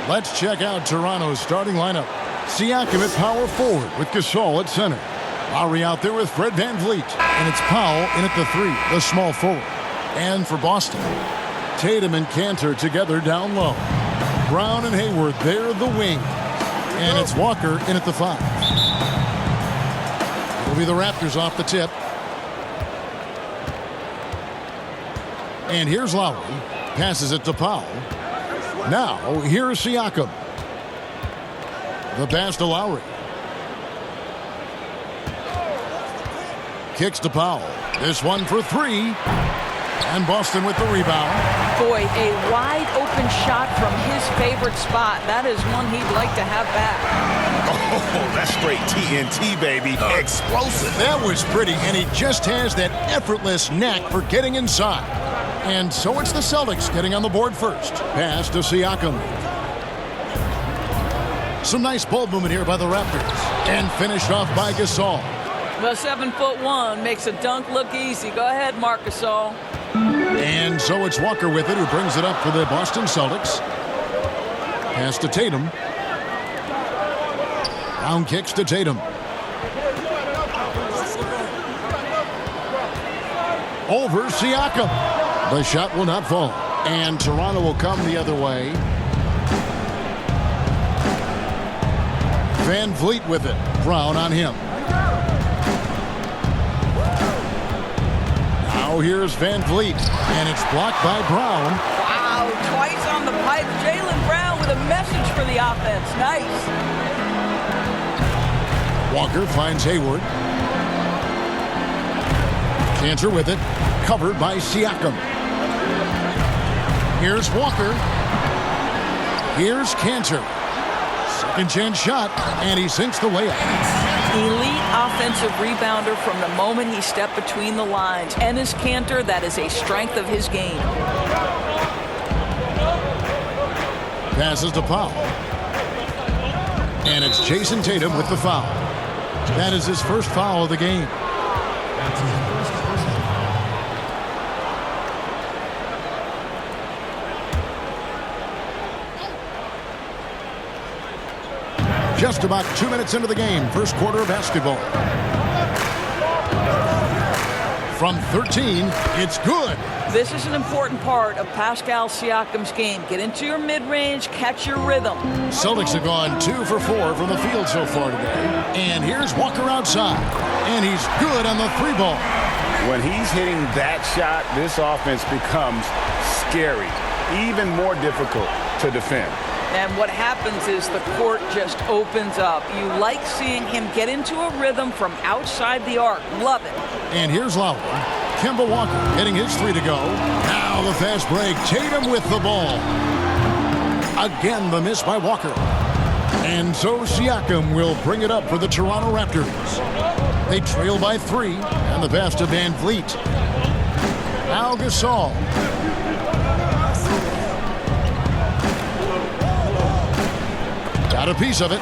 Let's check out Toronto's starting lineup. Siakam at power forward with Gasol at center. Lowry out there with Fred VanVleet. And it's Powell in at the 3, the small forward. And for Boston, Tatum and Cantor together down low. Brown and Hayward, they're the wing. And it's Walker in at the 5. It'll be the Raptors off the tip. And here's Lowry. Passes it to Powell. Now, here's Siakam. The pass to Lowry. Kicks to Powell. This one for 3. And Boston with the rebound. Boy, a wide open shot from his favorite spot. That is one he'd like to have back. Oh, that's straight TNT, baby. Explosive. That was pretty, and he just has that effortless knack for getting inside. And so it's the Celtics getting on the board first. Pass to Siakam. Some nice ball movement here by the Raptors. And finished off by Gasol. The 7'1" makes a dunk look easy. Go ahead, Marc Gasol. And so it's Walker with it, who brings it up for the Boston Celtics. Pass to Tatum. Down kicks to Tatum. Over Siakam. The shot will not fall. And Toronto will come the other way. VanVleet with it. Brown on him. Now here's VanVleet. And it's blocked by Brown. Wow, twice on the pipe. Jaylen Brown with a message for the offense. Nice. Walker finds Hayward. Cantor with it. Covered by Siakam. Here's Walker. Here's Cantor. Second chance shot, and he sinks the layup. Elite offensive rebounder from the moment he stepped between the lines. Enes Kanter, that is a strength of his game. Passes to Powell. And it's Jason Tatum with the foul. That is his first foul of the game. Just about 2 minutes into the game, first quarter of basketball. From 13, it's good. This is an important part of Pascal Siakam's game. Get into your mid-range, catch your rhythm. Celtics have gone 2 for 4 from the field so far today. And here's Walker outside. And he's good on the 3-ball. When he's hitting that shot, this offense becomes scary, even more difficult to defend. And what happens is the court just opens up. You like seeing him get into a rhythm from outside the arc. Love it. And here's Lowry. Kemba Walker hitting his 3 to go. Now the fast break. Tatum with the ball. Again, the miss by Walker. And so Siakam will bring it up for the Toronto Raptors. They trail by 3. And the pass to VanVleet. Now Gasol. Got a piece of it.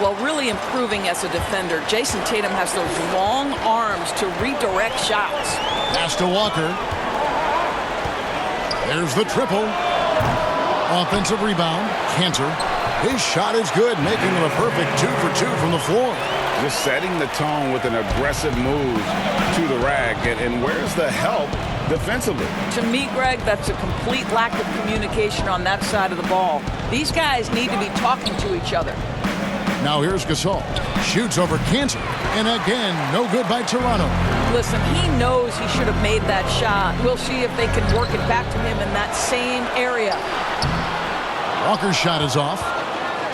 Well, really improving as a defender. Jason Tatum has those long arms to redirect shots. Pass to Walker. There's the triple. Offensive rebound. Cantor. His shot is good, making him a perfect 2 for 2 from the floor. Just setting the tone with an aggressive move to the rack. And where's the help defensively? To me, Greg, that's a complete lack of communication on that side of the ball. These guys need to be talking to each other. Now here's Gasol. Shoots over Cantor. And again, no good by Toronto. Listen, he knows he should have made that shot. We'll see if they can work it back to him in that same area. Walker's shot is off.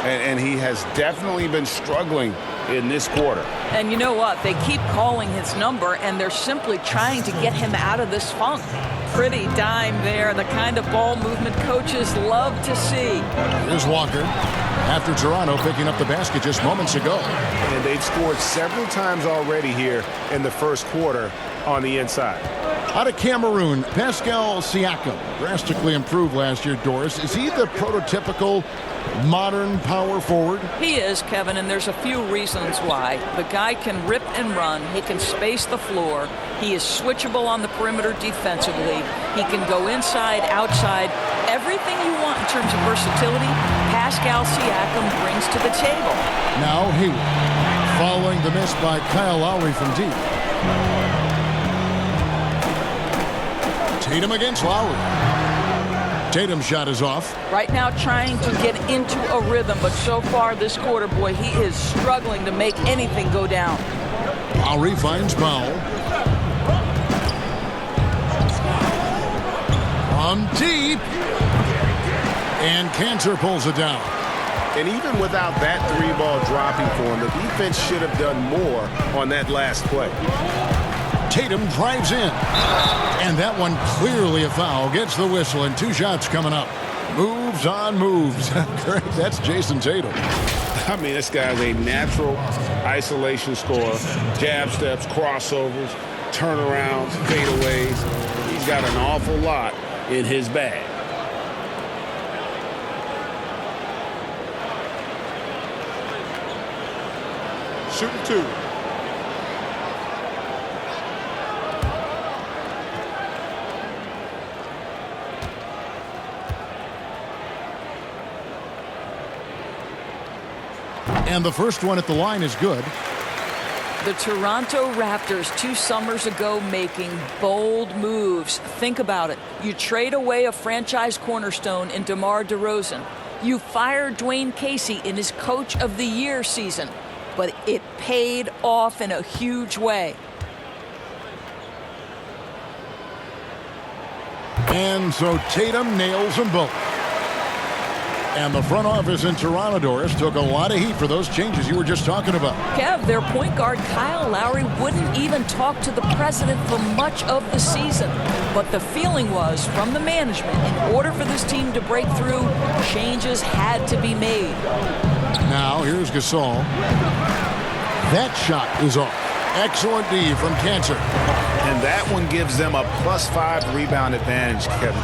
And he has definitely been struggling in this quarter. And you know what? They keep calling his number, and they're simply trying to get him out of this funk. Pretty dime there, the kind of ball movement coaches love to see. Here's Walker. After Toronto picking up the basket just moments ago. And they've scored several times already here in the first quarter on the inside. Out of Cameroon, Pascal Siakam. Drastically improved last year, Doris. Is he the prototypical modern power forward? He is, Kevin, and there's a few reasons why. The guy can rip and run. He can space the floor. He is switchable on the perimeter defensively. He can go inside, outside. Everything you want in terms of versatility, Pascal Pascal Siakam brings to the table. Now Hayward, following the miss by Kyle Lowry from deep. Tatum against Lowry. Tatum's shot is off. Right now trying to get into a rhythm, but so far this quarter, boy, he is struggling to make anything go down. Lowry finds Powell. From deep. And Cantor pulls it down. And even without that three-ball dropping for him, the defense should have done more on that last play. Tatum drives in. And that one clearly a foul. Gets the whistle, and 2 shots coming up. Moves on moves. Great, that's Jason Tatum. I mean, this guy's a natural isolation scorer. Jab steps, crossovers, turnarounds, fadeaways. He's got an awful lot in his bag. Shooting 2. And the first one at the line is good. The Toronto Raptors 2 summers ago making bold moves. Think about it. You trade away a franchise cornerstone in DeMar DeRozan. You fire Dwayne Casey in his Coach of the Year season. But it paid off in a huge way. And so Tatum nails them both. And the front office in Toronto, Doris, took a lot of heat for those changes you were just talking about. Kev, their point guard Kyle Lowry wouldn't even talk to the president for much of the season. But the feeling was, from the management, in order for this team to break through, changes had to be made. Now, here's Gasol. That shot is off. Excellent D from Cantor. And that one gives them a +5 rebound advantage, Kevin.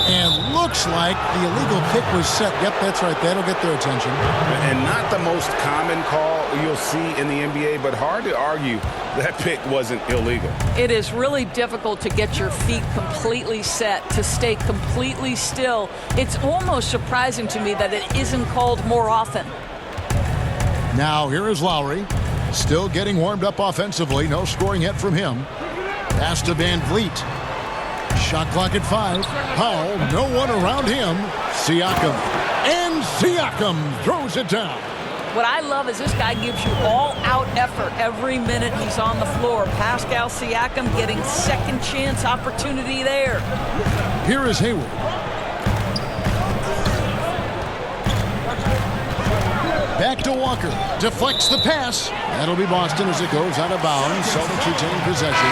And looks like the illegal kick was set. Yep, that's right. That'll get their attention. And not the most common call you'll see in the NBA, but hard to argue that pick wasn't illegal. It is really difficult to get your feet completely set, to stay completely still. It's almost surprising to me that it isn't called more often. Now, here is Lowry. Still getting warmed up offensively. No scoring yet from him. Pass to Van Vliet. Shot clock at 5. Powell, no one around him. Siakam. And Siakam throws it down. What I love is this guy gives you all-out effort every minute he's on the floor. Pascal Siakam getting second chance opportunity there. Here is Hayward. Back to Walker. Deflects the pass. That'll be Boston as it goes out of bounds. Celtics retain possession.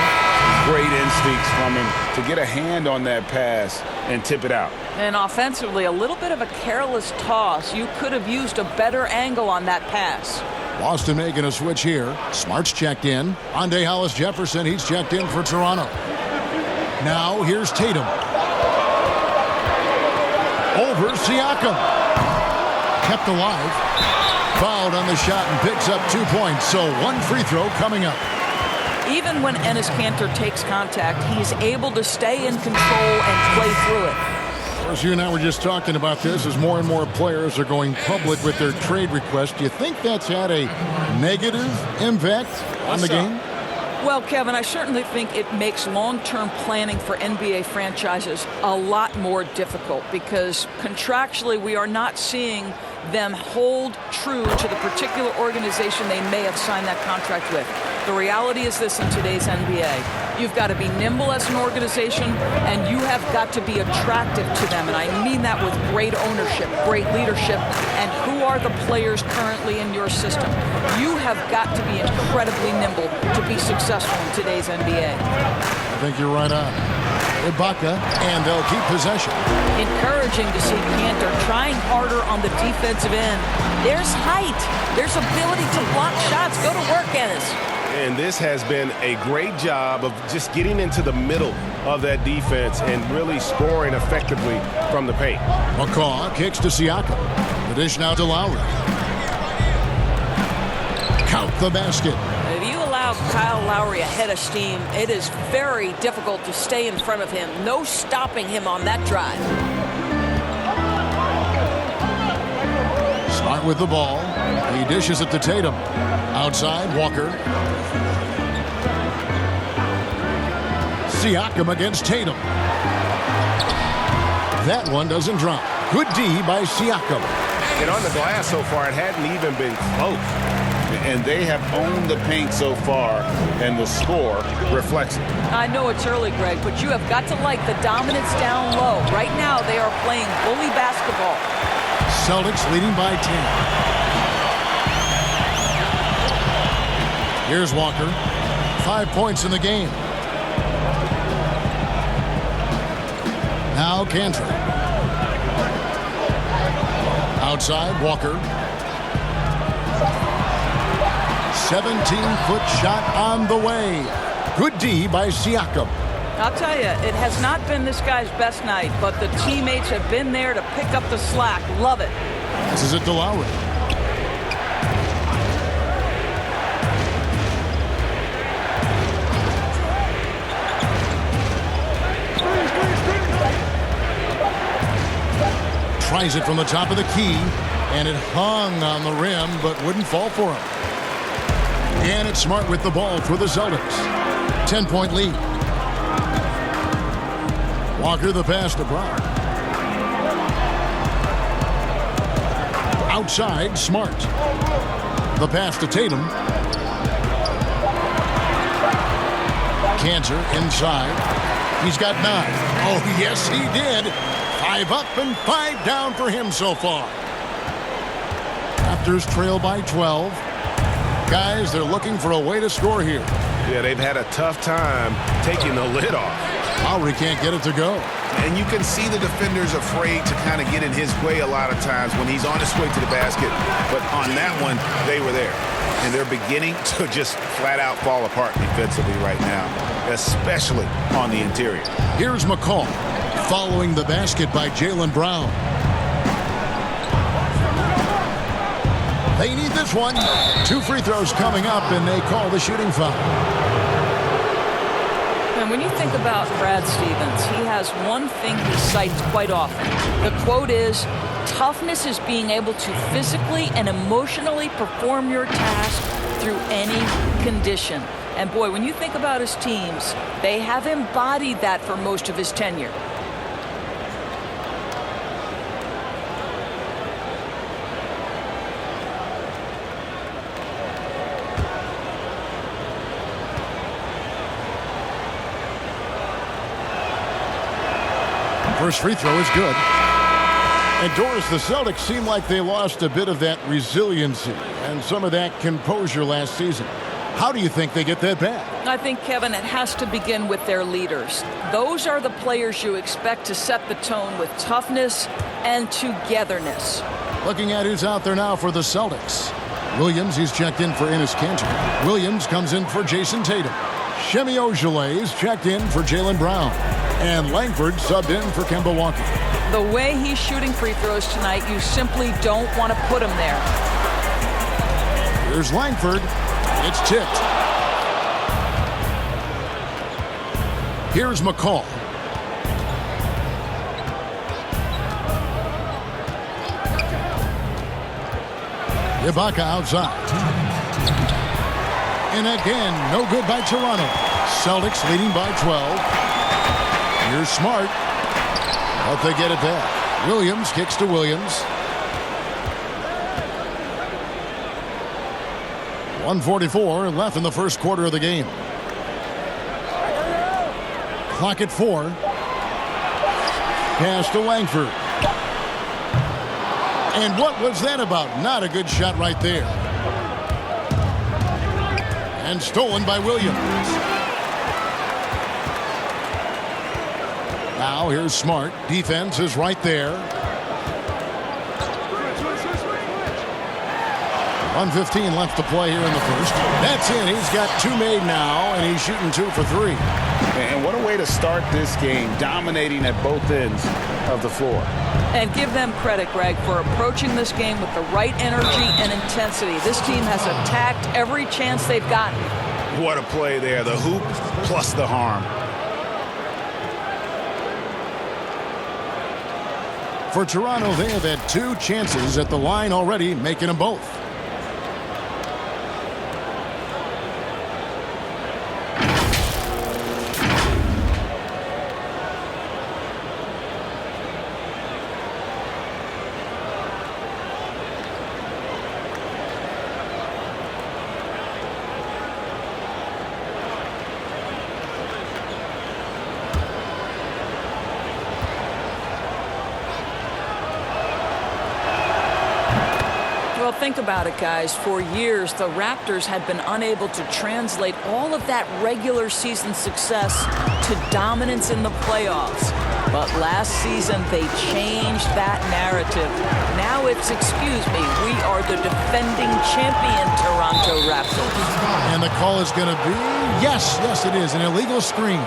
Great instincts from him to get a hand on that pass and tip it out. And offensively, a little bit of a careless toss. You could have used a better angle on that pass. Boston making a switch here. Smart's checked in. Andre Hollis-Jefferson, he's checked in for Toronto. Now here's Tatum. Over Siakam. Kept alive. Fouled on the shot and picks up 2 points. So 1 free throw coming up. Even when Enes Kanter takes contact, he's able to stay in control and play through it. Of course, you and I were just talking about this as more and more players are going public with their trade requests. Do you think that's had a negative impact on the game? Well, Kevin, I certainly think it makes long-term planning for NBA franchises a lot more difficult because contractually we are not seeing them hold true to the particular organization they may have signed that contract with. The reality is this in today's NBA. You've got to be nimble as an organization, and you have got to be attractive to them. And I mean that with great ownership, great leadership, and who are the players currently in your system. You have got to be incredibly nimble to be successful in today's NBA. I think you're right on. Ibaka, and they'll keep possession. Encouraging to see Kanter trying harder on the defensive end. There's height. There's ability to block shots. Go to work, Enes. And this has been a great job of just getting into the middle of that defense and really scoring effectively from the paint. McCaw kicks to Siakam. The dish now to Lowry. Count the basket. If you allow Kyle Lowry a head of steam, it is very difficult to stay in front of him. No stopping him on that drive. Smart with the ball. He dishes it to Tatum. Outside, Walker. Siakam against Tatum. That one doesn't drop. Good D by Siakam. And on the glass so far, it hadn't even been close. And they have owned the paint so far, and the score reflects it. I know it's early, Greg, but you have got to like the dominance down low. Right now, they are playing bully basketball. Celtics leading by 10. Here's Walker. 5 points in the game. Now Cantor. Outside, Walker. 17-foot shot on the way. Good D by Siakam. I'll tell you, it has not been this guy's best night, but the teammates have been there to pick up the slack. Love it. This is it to Lowry. Tries it from the top of the key, and it hung on the rim, but wouldn't fall for him. And it's Smart with the ball for the Celtics. 10-point lead. Walker the pass to Brown. Outside, Smart. The pass to Tatum. Cantor inside. He's got 9. Oh, yes, he did. 5 up and 5 down for him so far. Raptors trail by 12. Guys, they're looking for a way to score here. Yeah, they've had a tough time taking the lid off. Lowry can't get it to go. And you can see the defenders afraid to kind of get in his way a lot of times when he's on his way to the basket. But on that one, they were there. And they're beginning to just flat out fall apart defensively right now, especially on the interior. Here's McCall following the basket by Jaylen Brown. They need this one. 2 free throws coming up, and they call the shooting foul. And when you think about Brad Stevens, he has one thing he cites quite often. The quote is, toughness is being able to physically and emotionally perform your task through any condition. And boy, when you think about his teams, they have embodied that for most of his tenure. First free throw is good. And Doris, the Celtics seem like they lost a bit of that resiliency and some of that composure last season. How do you think they get that back? I think, Kevin, it has to begin with their leaders. Those are the players you expect to set the tone with toughness and togetherness. Looking at who's out there now for the Celtics. Williams, he's checked in for Enes Kanter. Williams comes in for Jason Tatum. Shemi Ojeleye is checked in for Jaylen Brown. And Langford subbed in for Kemba Walker. The way he's shooting free throws tonight, you simply don't want to put him there. Here's Langford. It's tipped. Here's McCall. Ibaka outside. And again, no good by Toronto. Celtics leading by 12. Here's Smart. But they get it back. Williams kicks to Williams. 1:44 left in the first quarter of the game. Clock at 4. Pass to Langford. And what was that about? Not a good shot right there. And stolen by Williams. Now here's Smart. Defense is right there. 1:15 left to play here in the first. That's it. He's got 2 made now, and he's shooting 2 for 3. And what a way to start this game, dominating at both ends of the floor. And give them credit, Greg, for approaching this game with the right energy and intensity. This team has attacked every chance they've gotten. What a play there. The hoop plus the harm. For Toronto, they have had 2 chances at the line already, making them both. Well, think about it, guys. For years, the Raptors had been unable to translate all of that regular season success to dominance in the playoffs. But last season, they changed that narrative. Now it's, excuse me, we are the defending champion Toronto Raptors. And the call is going to be, yes, it is, an illegal screen.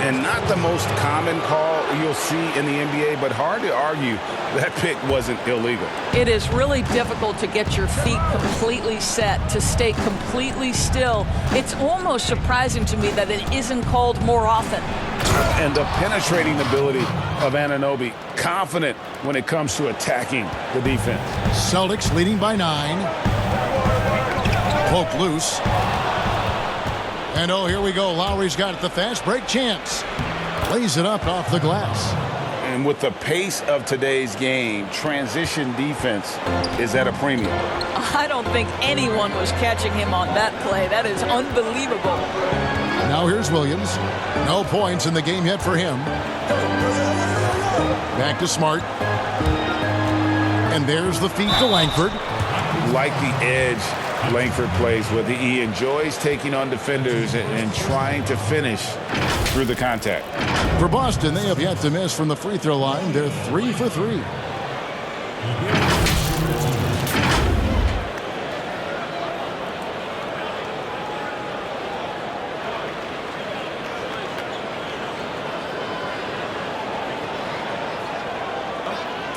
And not the most common call you'll see in the NBA, but hard to argue that pick wasn't illegal. It is really difficult to get your feet completely set, to stay completely still. It's almost surprising to me that it isn't called more often. And the penetrating ability of Anunoby, confident when it comes to attacking the defense. Celtics leading by 9. Poke loose. And oh, here we go. Lowry's got the fast break chance. Lays it up off the glass. And with the pace of today's game, transition defense is at a premium. I don't think anyone was catching him on that play. That is unbelievable. Now here's Williams. No points in the game yet for him. Back to Smart. And there's the feed to Langford. Like the edge Langford plays with. He enjoys taking on defenders and trying to finish through the contact. For Boston, they have yet to miss from the free throw line. They're 3 for 3.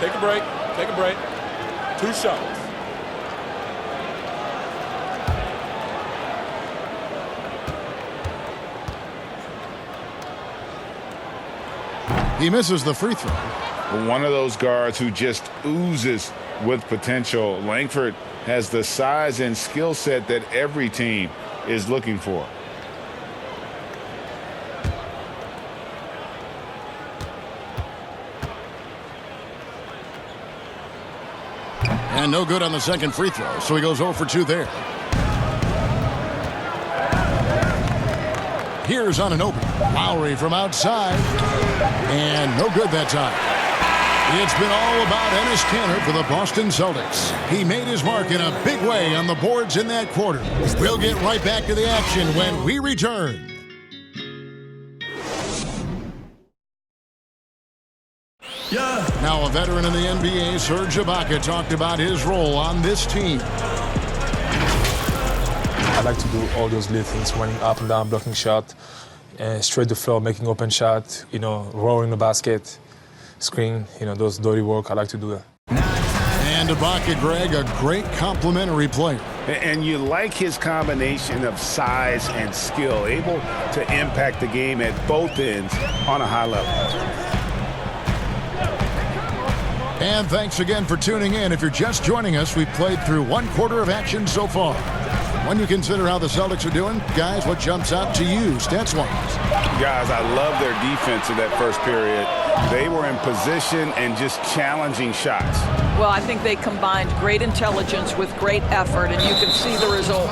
Take a break. Take a break. 2 shots. He misses the free throw. One of those guards who just oozes with potential. Langford has the size and skill set that every team is looking for. And no good on the second free throw, so he goes 0 for 2 there. Here's Anunoby. Lowry from outside. And no good that time. It's been all about Enes Kanter for the Boston Celtics. He made his mark in a big way on the boards in that quarter. We'll get right back to the action when we return. Now a veteran in the NBA, Serge Ibaka, talked about his role on this team. I like to do all those little things, running up and down, blocking shot, straight to floor, making open shot, rolling the basket, screen, those dirty work. I like to do that. And Ibaka, Greg, a great complimentary player. And you like his combination of size and skill, able to impact the game at both ends on a high level. And thanks again for tuning in. If you're just joining us, we've played through 1 quarter of action so far. When you consider how the Celtics are doing, guys, what jumps out to you, stats-wise? Guys, I love their defense in that first period. They were in position and just challenging shots. Well, I think they combined great intelligence with great effort, and you can see the results.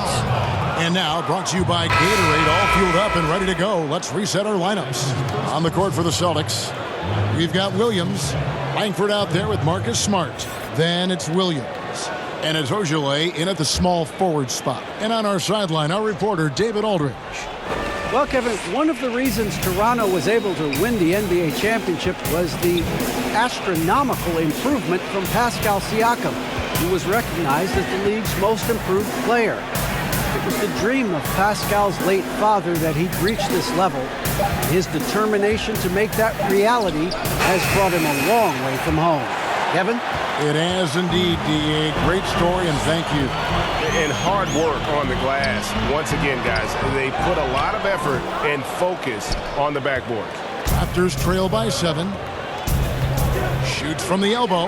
And now, brought to you by Gatorade, all fueled up and ready to go. Let's reset our lineups. On the court for the Celtics, we've got Williams. Langford out there with Marcus Smart. Then it's Williams. And it's Ojale in at the small forward spot. And on our sideline, our reporter, David Aldridge. Well, Kevin, one of the reasons Toronto was able to win the NBA championship was the astronomical improvement from Pascal Siakam, who was recognized as the league's most improved player. It was the dream of Pascal's late father that he'd reach this level. His determination to make that reality has brought him a long way from home. Kevin? It has indeed, D.A. Great story, and thank you. And hard work on the glass. Once again, guys, they put a lot of effort and focus on the backboard. Raptors trail by 7. Shoots from the elbow.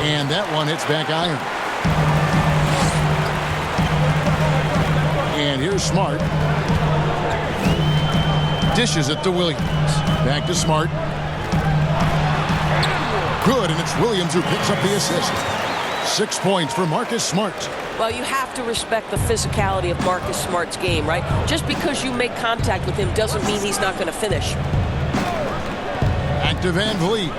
And that one hits back iron. And here's Smart. Dishes it to Williams. Back to Smart. Good, and it's Williams who picks up the assist. 6 points for Marcus Smart. Well, you have to respect the physicality of Marcus Smart's game, right? Just because you make contact with him doesn't mean he's not going to finish. Back to Van Vliet.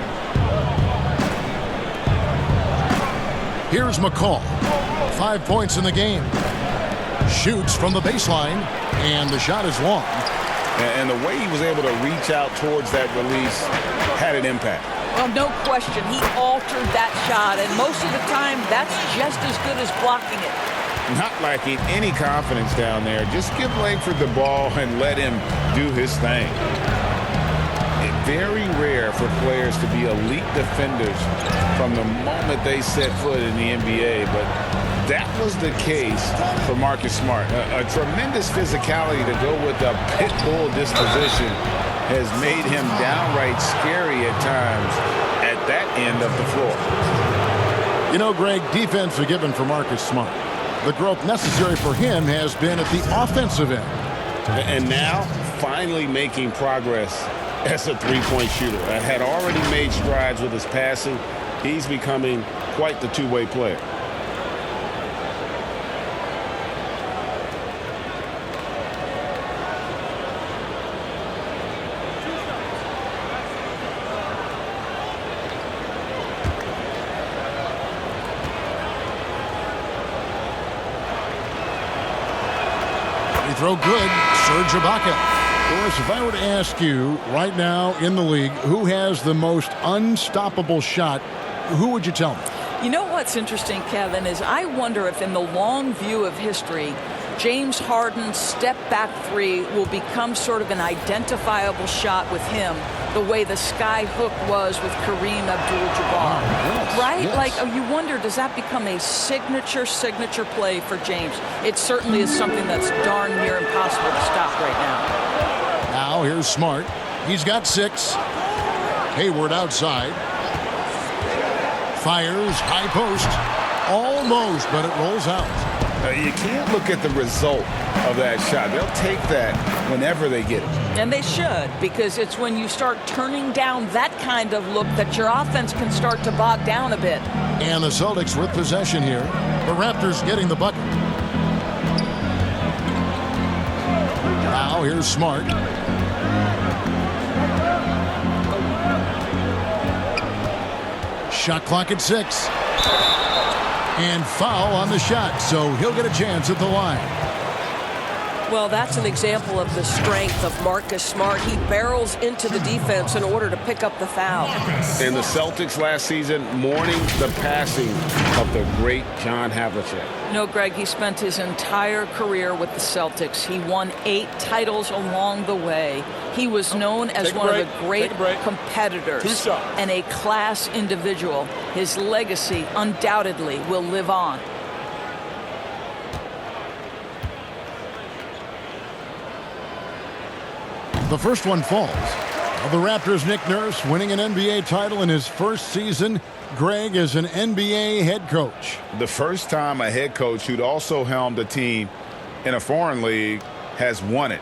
Here's McCall. 5 points in the game. Shoots from the baseline, and the shot is long. And the way he was able to reach out towards that release had an impact. Well, no question. He altered that shot, and most of the time, that's just as good as blocking it. Not lacking any confidence down there. Just give Langford the ball and let him do his thing. It's very rare for players to be elite defenders from the moment they set foot in the NBA, but that was the case for Marcus Smart. A tremendous physicality to go with a pit bull disposition has made him downright scary at times at that end of the floor. You know, Greg, defense forgiven for Marcus Smart. The growth necessary for him has been at the offensive end. And now, finally making progress as a three-point shooter. Had already made strides with his passing. He's becoming quite the two-way player. Throw good, Serge Ibaka. Boris, if I were to ask you right now in the league who has the most unstoppable shot, who would you tell me? You know what's interesting, Kevin, is I wonder if in the long view of history, James Harden's step-back three will become sort of an identifiable shot with him, the way the sky hook was with Kareem Abdul-Jabbar. Yes, right? yes. Like, you wonder, does that become a signature play for James? It certainly is something that's darn near impossible to stop right now. Now here's Smart. He's got 6. Hayward outside. Fires, high post. Almost, but it rolls out. You can't look at the result of that shot. They'll take that whenever they get it. And they should, because it's when you start turning down that kind of look that your offense can start to bog down a bit. And the Celtics with possession here. The Raptors getting the bucket. Now here's Smart. Shot clock at 6. And foul on the shot, so he'll get a chance at the line. Well, that's an example of the strength of Marcus Smart. He barrels into the defense in order to pick up the foul. And the Celtics last season mourning the passing of the great John Havlicek. No, Greg, he spent his entire career with the Celtics. He won 8 titles along the way. He was known as one of the great competitors and a class individual. His legacy undoubtedly will live on. The first one falls. The Raptors' Nick Nurse winning an NBA title in his first season. Greg is an NBA head coach. The first time a head coach who'd also helmed a team in a foreign league has won it.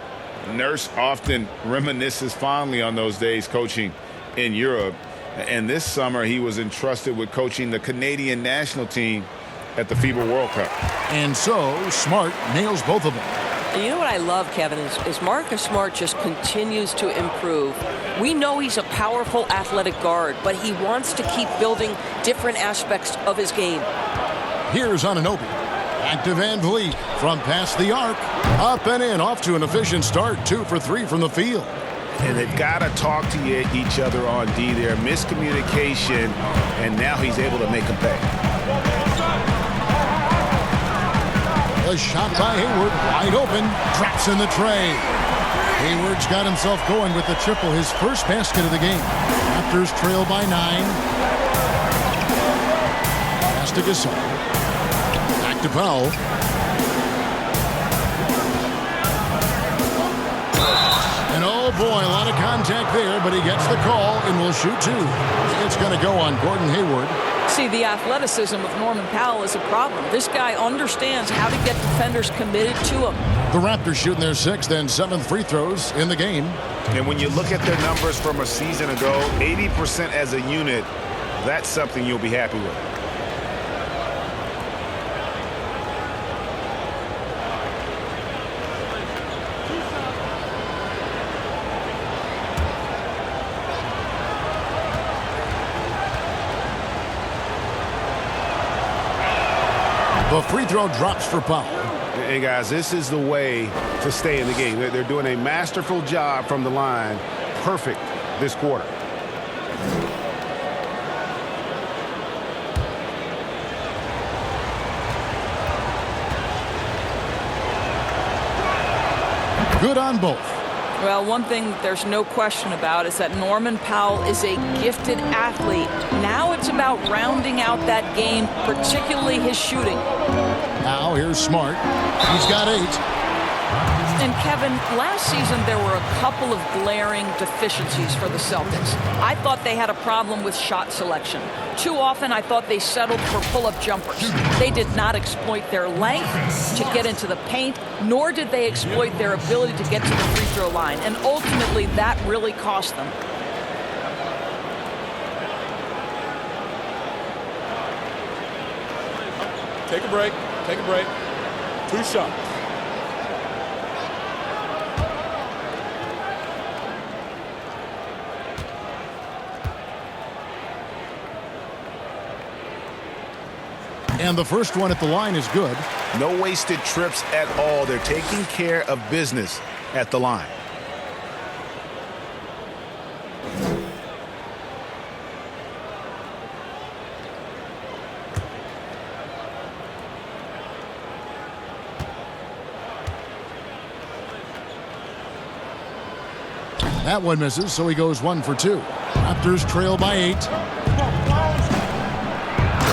Nurse often reminisces fondly on those days coaching in Europe. And this summer he was entrusted with coaching the Canadian national team at the FIBA World Cup. And so Smart nails both of them. And you know what I love, Kevin, is Marcus Smart just continues to improve. We know he's a powerful athletic guard, but he wants to keep building different aspects of his game. Here's Anunoby. Back to Van Vliet from past the arc. Up and in, off to an efficient start. 2 for 3 from the field. And they've got to talk to each other on D there. Miscommunication, and now he's able to make a pay. A shot by Hayward, wide open, drops in the tray. Hayward's got himself going with the triple, his first basket of the game. Raptors trail by 9. Pass to Gasol. Back to Powell. An boy, a lot of contact there, but he gets the call and will shoot two. It's going to go on Gordon Hayward. See, the athleticism of Norman Powell is a problem. This guy understands how to get defenders committed to him. The Raptors shooting their 6th and 7th free throws in the game. And when you look at their numbers from a season ago, 80% as a unit, that's something you'll be happy with. The free throw drops for Powell. Hey, guys, this is the way to stay in the game. They're doing a masterful job from the line. Perfect this quarter. Good on both. Well, one thing there's no question about is that Norman Powell is a gifted athlete. Now it's about rounding out that game, particularly his shooting. Now here's Smart. He's got 8. And Kevin, last season there were a couple of glaring deficiencies for the Celtics. I thought they had a problem with shot selection. Too often I thought they settled for pull-up jumpers. They did not exploit their length to get into the paint, nor did they exploit their ability to get to the free throw line. And ultimately that really cost them. Take a break. Take a break. 2 shots. And the first one at the line is good. No wasted trips at all. They're taking care of business at the line. That one misses, so he goes 1 for 2. Raptors trail by 8.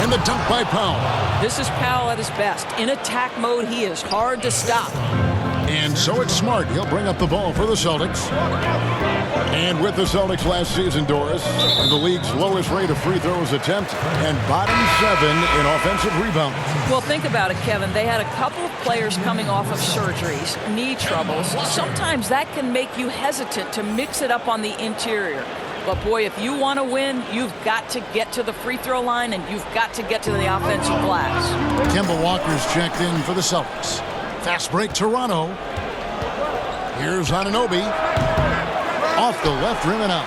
And the dunk by Powell. This is Powell at his best. In attack mode, he is hard to stop. And so it's Smart. He'll bring up the ball for the Celtics. And with the Celtics last season, Doris, the league's lowest rate of free throws attempt and bottom 7 in offensive rebounds. Well, think about it, Kevin. They had a couple of players coming off of surgeries, knee troubles. Sometimes that can make you hesitant to mix it up on the interior. But, boy, if you want to win, you've got to get to the free throw line and you've got to get to the offensive glass. Kemba Walker's checked in for the Celtics. Fast break, Toronto. Here's Anunoby. Off the left rim and out.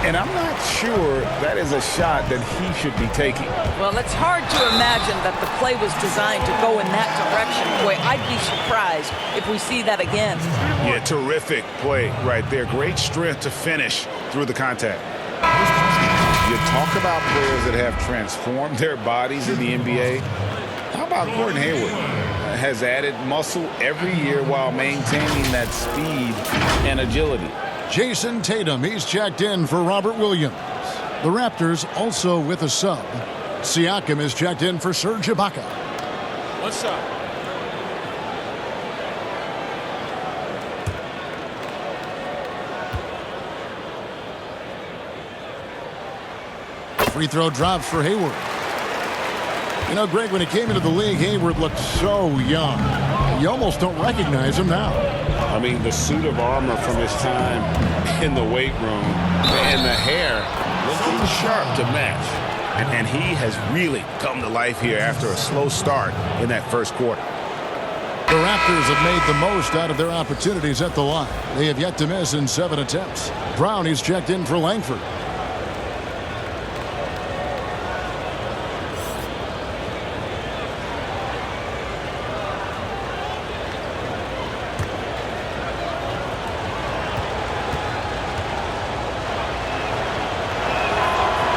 And I'm not sure that is a shot that he should be taking. Well, it's hard to imagine that the play was designed to go in that direction. Boy, I'd be surprised if we see that again. Yeah, terrific play right there. Great strength to finish through the contact. You talk about players that have transformed their bodies in the NBA. How about Gordon Hayward? Has added muscle every year while maintaining that speed and agility. Jason Tatum, he's checked in for Robert Williams. The Raptors also with a sub. Siakam is checked in for Serge Ibaka. 1 shot. Free throw drops for Hayward. You know, Greg, when he came into the league, Hayward looked so young. You almost don't recognize him now. I mean, the suit of armor from his time in the weight room and the hair looking sharp to match. And he has really come to life here after a slow start in that first quarter. The Raptors have made the most out of their opportunities at the line. They have yet to miss in 7 attempts. Brown, he's checked in for Langford.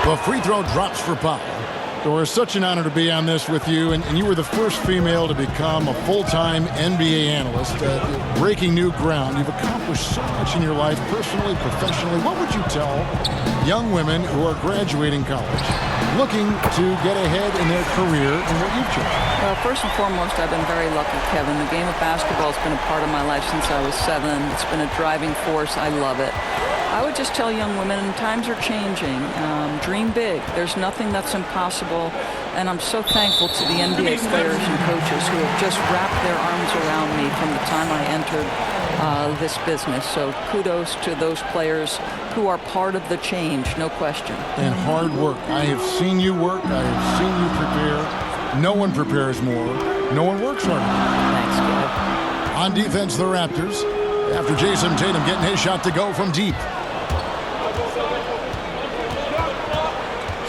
The free throw drops for Powell. Doris, such an honor to be on this with you, and you were the first female to become a full-time NBA analyst, breaking new ground. You've accomplished so much in your life, personally, professionally. What would you tell young women who are graduating college? looking to get ahead in their career in what you've chosen? Well, first and foremost, I've been very lucky, Kevin. The game of basketball has been a part of my life since I was 7. It's been a driving force. I love it. I would just tell young women, times are changing. Dream big. There's nothing that's impossible. And I'm so thankful to the NBA players and coaches who have just wrapped their arms around me from the time I entered this business. So kudos to those players who are part of the change, no question. And hard work. I have seen you work. I have seen you prepare. No one prepares more. No one works harder. Thanks, Kev. On defense, the Raptors, after Jason Tatum getting his shot to go from deep.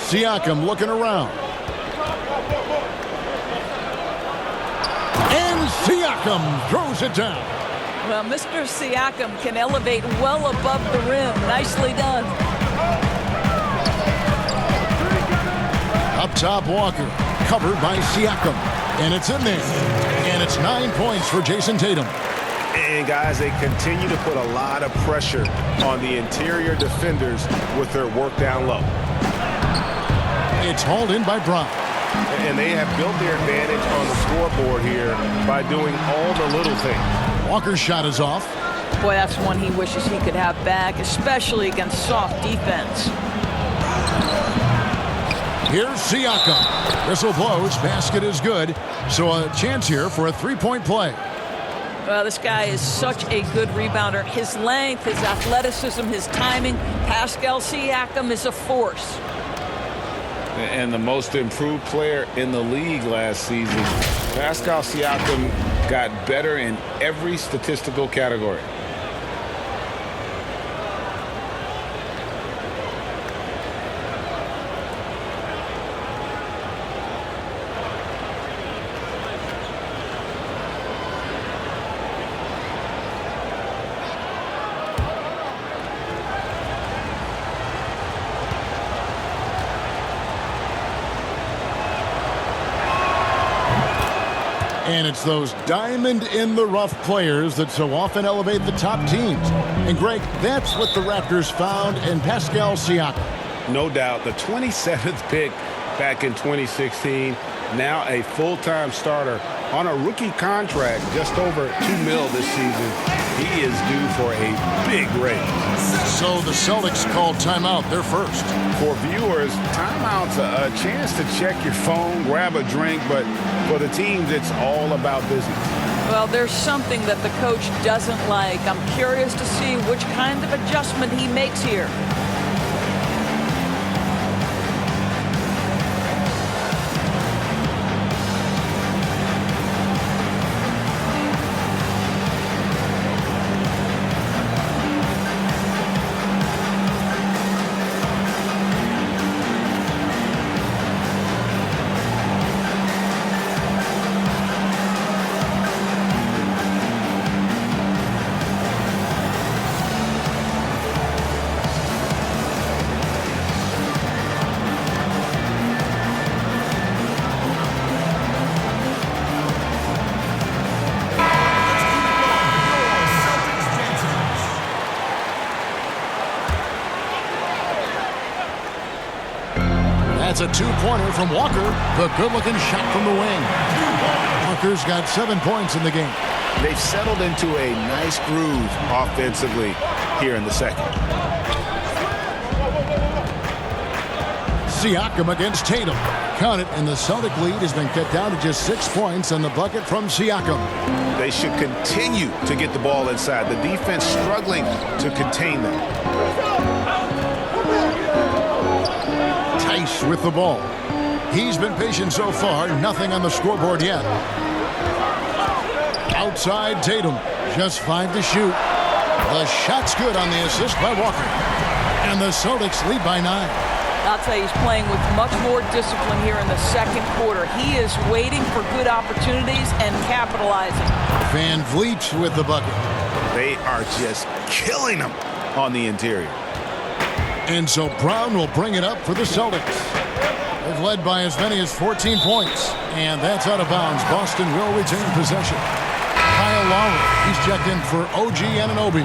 Siakam looking around. And Siakam throws it down. Well, Mr. Siakam can elevate well above the rim. Nicely done. Up top, Walker, covered by Siakam. And it's in there. And it's 9 points for Jason Tatum. And, guys, they continue to put a lot of pressure on the interior defenders with their work down low. It's hauled in by Brown. And they have built their advantage on the scoreboard here by doing all the little things. Walker's shot is off. Boy, that's one he wishes he could have back, especially against soft defense. Here's Siakam. Whistle blows. Basket is good. So a chance here for a three-point play. Well, this guy is such a good rebounder. His length, his athleticism, his timing. Pascal Siakam is a force. And the most improved player in the league last season, Pascal Siakam got better in every statistical category. And it's those diamond-in-the-rough players that so often elevate the top teams. And, Greg, that's what the Raptors found in Pascal Siakam. No doubt. The 27th pick back in 2016, now a full-time starter on a rookie contract, just over $2 million this season. He is due for a big raise. So the Celtics called timeout. They're first. For viewers, timeout's a chance to check your phone, grab a drink, but for the teams, it's all about business. Well, there's something that the coach doesn't like. I'm curious to see which kind of adjustment he makes here. That's a two-pointer from Walker. The good-looking shot from the wing. Walker's got 7 points in the game. They've settled into a nice groove offensively here in the second. Siakam against Tatum. Count it, and the Celtic lead has been cut down to just 6 points on the bucket from Siakam. They should continue to get the ball inside. The defense struggling to contain them. Tice with the ball. He's been patient so far. Nothing on the scoreboard yet. Outside Tatum. Just 5 to shoot. The shot's good on the assist by Walker. And the Celtics lead by 9. I'll tell you, he's playing with much more discipline here in the second quarter. He is waiting for good opportunities and capitalizing. Van Vliet with the bucket. They are just killing them on the interior. And so Brown will bring it up for the Celtics. They've led by as many as 14 points. And that's out of bounds. Boston will retain possession. Kyle Lowry, he's checked in for OG Anunoby.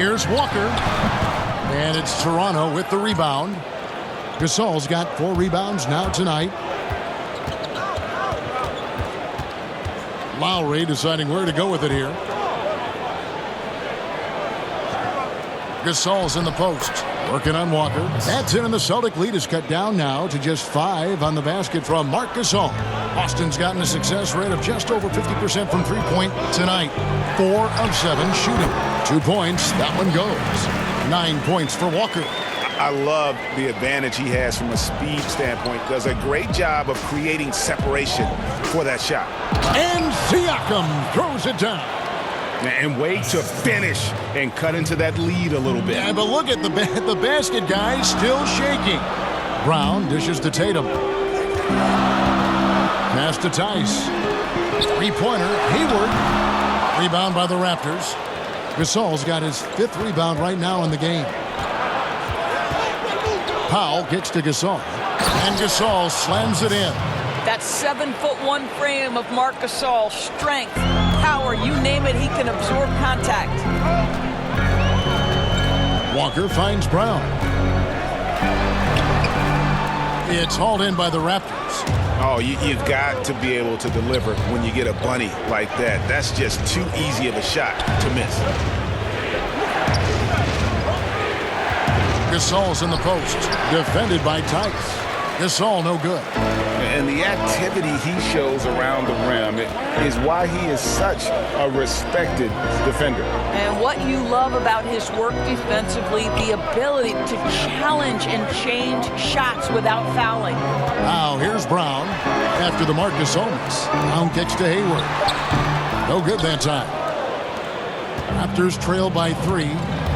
Here's Walker. And it's Toronto with the rebound. Gasol's got 4 rebounds now tonight. Lowry deciding where to go with it here. Gasol's in the post, working on Walker. That's it, and the Celtic lead is cut down now to just 5 on the basket from Marc Gasol. Boston's gotten a success rate of just over 50% from three-point tonight. 4 of 7 shooting. 2 points, that one goes. 9 points for Walker. I love the advantage he has from a speed standpoint. Does a great job of creating separation for that shot. And Siakam throws it down. And wait to finish and cut into that lead a little bit. Yeah, but look at the basket, guys, still shaking. Brown dishes to Tatum. Pass to Tice. Three-pointer, Hayward. Rebound by the Raptors. Gasol's got his 5th rebound right now in the game. Powell gets to Gasol. And Gasol slams it in. That 7'1" frame of Marc Gasol, strength, power, you name it, he can absorb contact. Walker finds Brown. It's hauled in by the Raptors. Oh, you've got to be able to deliver when you get a bunny like that. That's just too easy of a shot to miss. Gasol's in the post, defended by Tice. Gasol no good. And the activity he shows around the rim is why he is such a respected defender. And what you love about his work defensively, the ability to challenge and change shots without fouling. Now here's Brown after the Marc Gasol miss. Brown kicks to Hayward. No good that time. Raptors trail by 3.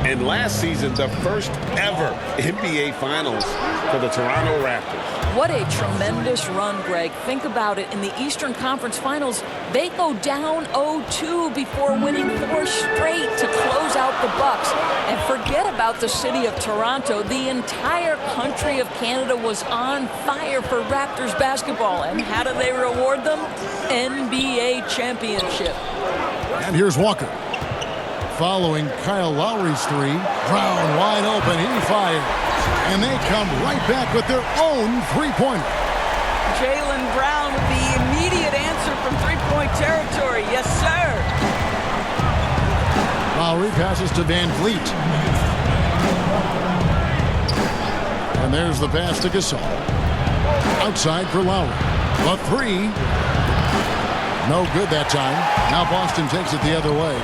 And last season, the first ever NBA Finals for the Toronto Raptors. What a tremendous run, Greg. Think about it. In the Eastern Conference Finals, they go down 0-2 before winning 4 straight to close out the Bucks. And forget about the city of Toronto. The entire country of Canada was on fire for Raptors basketball. And how do they reward them? NBA championship. And here's Walker. Following Kyle Lowry's 3. Brown wide open. He fires. And they come right back with their own three-pointer. Jaylen Brown with the immediate answer from three-point territory. Yes, sir. Lowry passes to Van Vliet. And there's the pass to Gasol. Outside for Lowry. A 3. No good that time. Now Boston takes it the other way.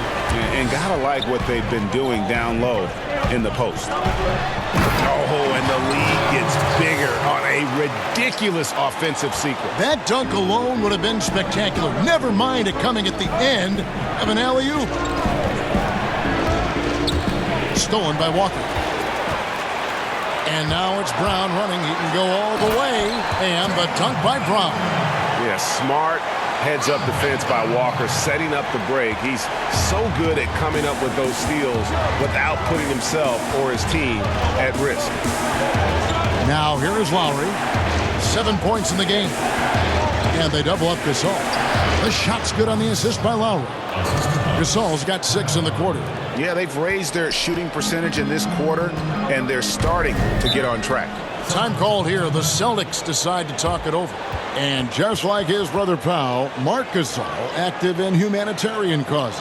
And gotta like what they've been doing down low in the post. Oh, and the lead gets bigger on a ridiculous offensive sequence. That dunk alone would have been spectacular. Never mind it coming at the end of an alley-oop. Stolen by Walker. And now it's Brown running. He can go all the way. And the dunk by Brown. Yeah, smart heads-up defense by Walker, setting up the break. He's so good at coming up with those steals without putting himself or his team at risk. Now here is Lowry. 7 points in the game. And they double up Gasol. The shot's good on the assist by Lowry. Gasol's got 6 in the quarter. Yeah, they've raised their shooting percentage in this quarter, and they're starting to get on track. Time called here. The Celtics decide to talk it over. And just like his brother Powell, Marc Gasol active in humanitarian causes.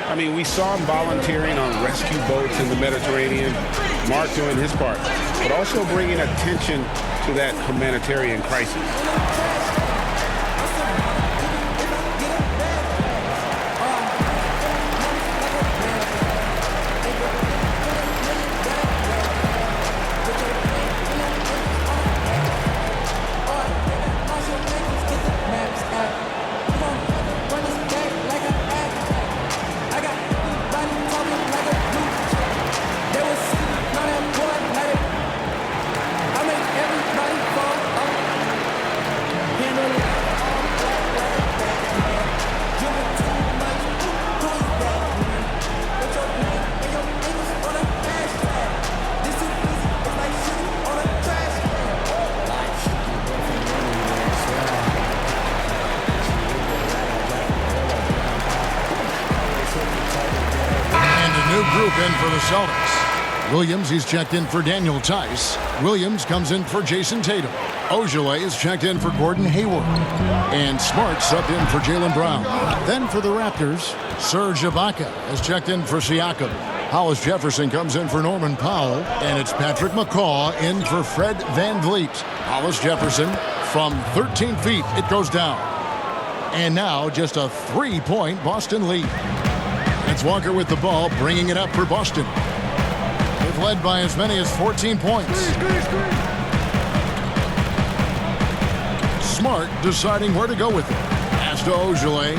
I mean, we saw him volunteering on rescue boats in the Mediterranean. Marc doing his part, but also bringing attention to that humanitarian crisis. new group in for the Celtics. Williams, he's checked in for Daniel Tice. Williams comes in for Jason Tatum. Ojale is checked in for Gordon Hayward. And Smart subbed in for Jaylen Brown. Then for the Raptors, Serge Ibaka is checked in for Siakam. Hollis Jefferson comes in for Norman Powell. And it's Patrick McCaw in for Fred VanVleet. Hollis Jefferson from 13 feet, it goes down. And now just a 3-point Boston lead. It's Walker with the ball, bringing it up for Boston. They've led by as many as 14 points. Smart deciding where to go with it. Pass to Ojale.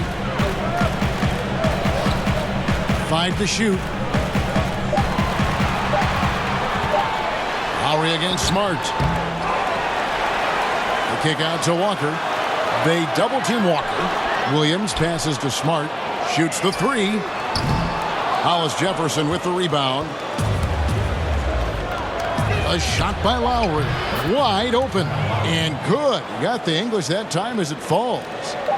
5 to shoot. Lowry against Smart. The kick out to Walker. They double-team Walker. Williams passes to Smart. Shoots the 3. Hollis Jefferson with the rebound. A shot by Lowry. Wide open. And good. Got the English that time as it falls.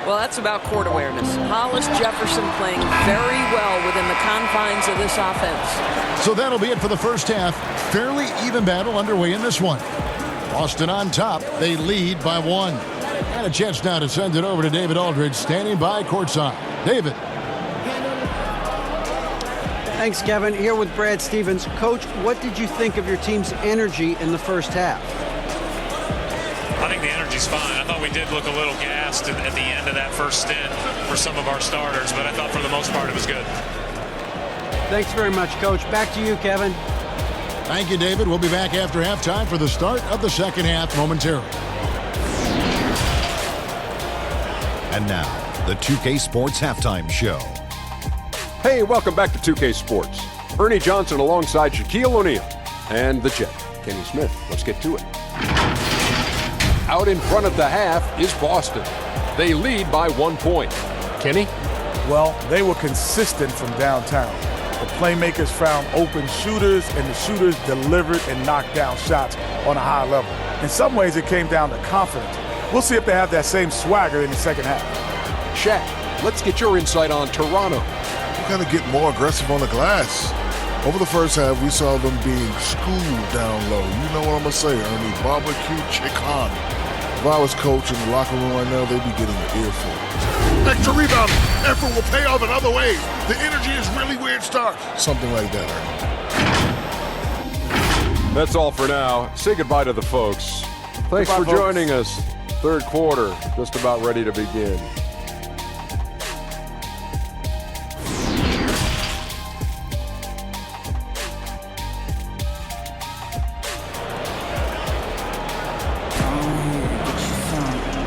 Well, that's about court awareness. Hollis Jefferson playing very well within the confines of this offense. So that'll be it for the first half. Fairly even battle underway in this one. Boston on top. They lead by 1. And a chance now to send it over to David Aldridge, standing by courtside. David. Thanks, Kevin. Here with Brad Stevens. Coach, what did you think of your team's energy in the first half? I think the energy's fine. I thought we did look a little gassed at the end of that first stint for some of our starters, but I thought for the most part it was good. Thanks very much, Coach. Back to you, Kevin. Thank you, David. We'll be back after halftime for the start of the second half momentarily. And now, the 2K Sports Halftime Show. Hey, welcome back to 2K Sports. Ernie Johnson alongside Shaquille O'Neal and the Jet, Kenny Smith. Let's get to it. Out in front of the half is Boston. They lead by 1 point. Kenny? Well, they were consistent from downtown. The playmakers found open shooters, and the shooters delivered and knocked down shots on a high level. In some ways, it came down to confidence. We'll see if they have that same swagger in the second half. Shaq, let's get your insight on Toronto. We got to get more aggressive on the glass. Over the first half, we saw them being schooled down low. You know what I'm going to say, Ernie. Barbecue chicken. If I was coaching the locker room right now, they'd be getting an earful. Extra rebound. Effort will pay off in other ways. The energy is really where it starts. Something like that, Ernie. That's all for now. Say goodbye to the folks. Thanks for joining us. Third quarter, just about ready to begin.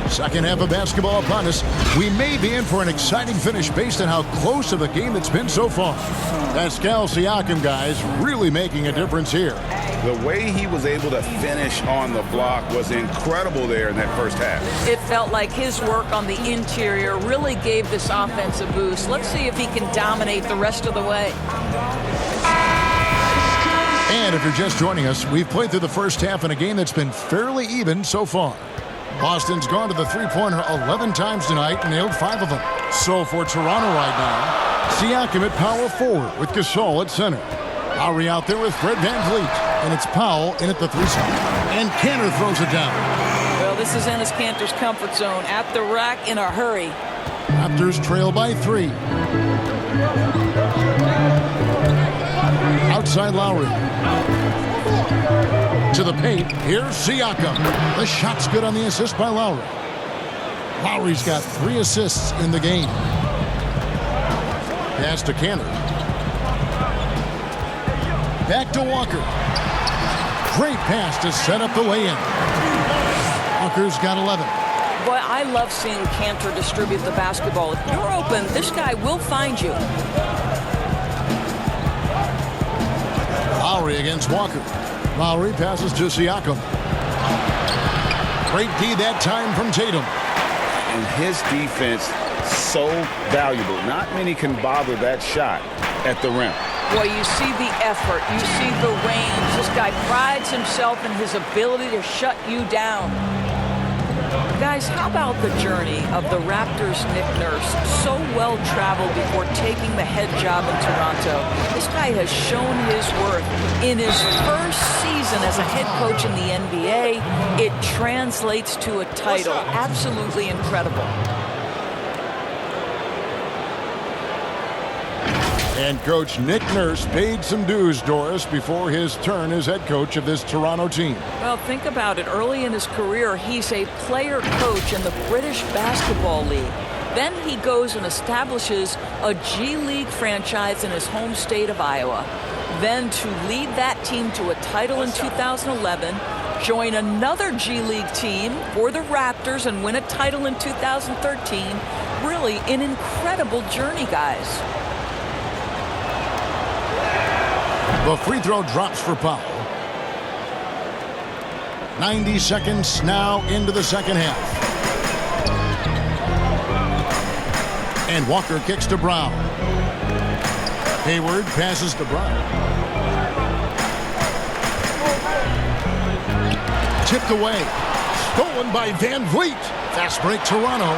Second half of basketball upon us. We may be in for an exciting finish based on how close of a game it's been so far. Pascal Siakam, guys, really making a difference here. The way he was able to finish on the block was incredible there in that first half. It felt like his work on the interior really gave this offense a boost. Let's see if he can dominate the rest of the way. And if you're just joining us, we've played through the first half in a game that's been fairly even so far. Boston's gone to the three-pointer 11 times tonight and nailed 5 of them. So for Toronto right now, Siakam at power forward with Gasol at center. Lowry out there with Fred VanVleet. And it's Powell in at the 3 spot. And Kanter throws it down. Well, this is Enes Kanter's comfort zone. At the rack in a hurry. Raptors trail by 3. Outside Lowry. To the paint. Here's Siakam. The shot's good on the assist by Lowry. Lowry's got 3 assists in the game. Pass to Kanter. Back to Walker. Great pass to set up the lay-in. Walker's got 11. Boy, I love seeing Kanter distribute the basketball. If you're open, this guy will find you. Lowry against Walker. Lowry passes to Siakam. Great D that time from Tatum. And his defense so valuable. Not many can bother that shot at the rim. Boy, you see the effort. You see the range. This guy prides himself in his ability to shut you down. Guys, how about the journey of the Raptors' Nick Nurse? So well traveled before taking the head job in Toronto. This guy has shown his worth. In his first season as a head coach in the NBA, it translates to a title. Absolutely incredible. And Coach Nick Nurse paid some dues, Doris, before his turn as head coach of this Toronto team. Well, think about it. Early in his career, he's a player coach in the British Basketball League. Then he goes and establishes a G League franchise in his home state of Iowa. Then to lead that team to a title in 2011, join another G League team for the Raptors and win a title in 2013. Really an incredible journey, guys. The free throw drops for Powell. 90 seconds now into the second half. And Walker kicks to Brown. Hayward passes to Brown. Tipped away. Stolen by Van Vliet. Fast break Toronto.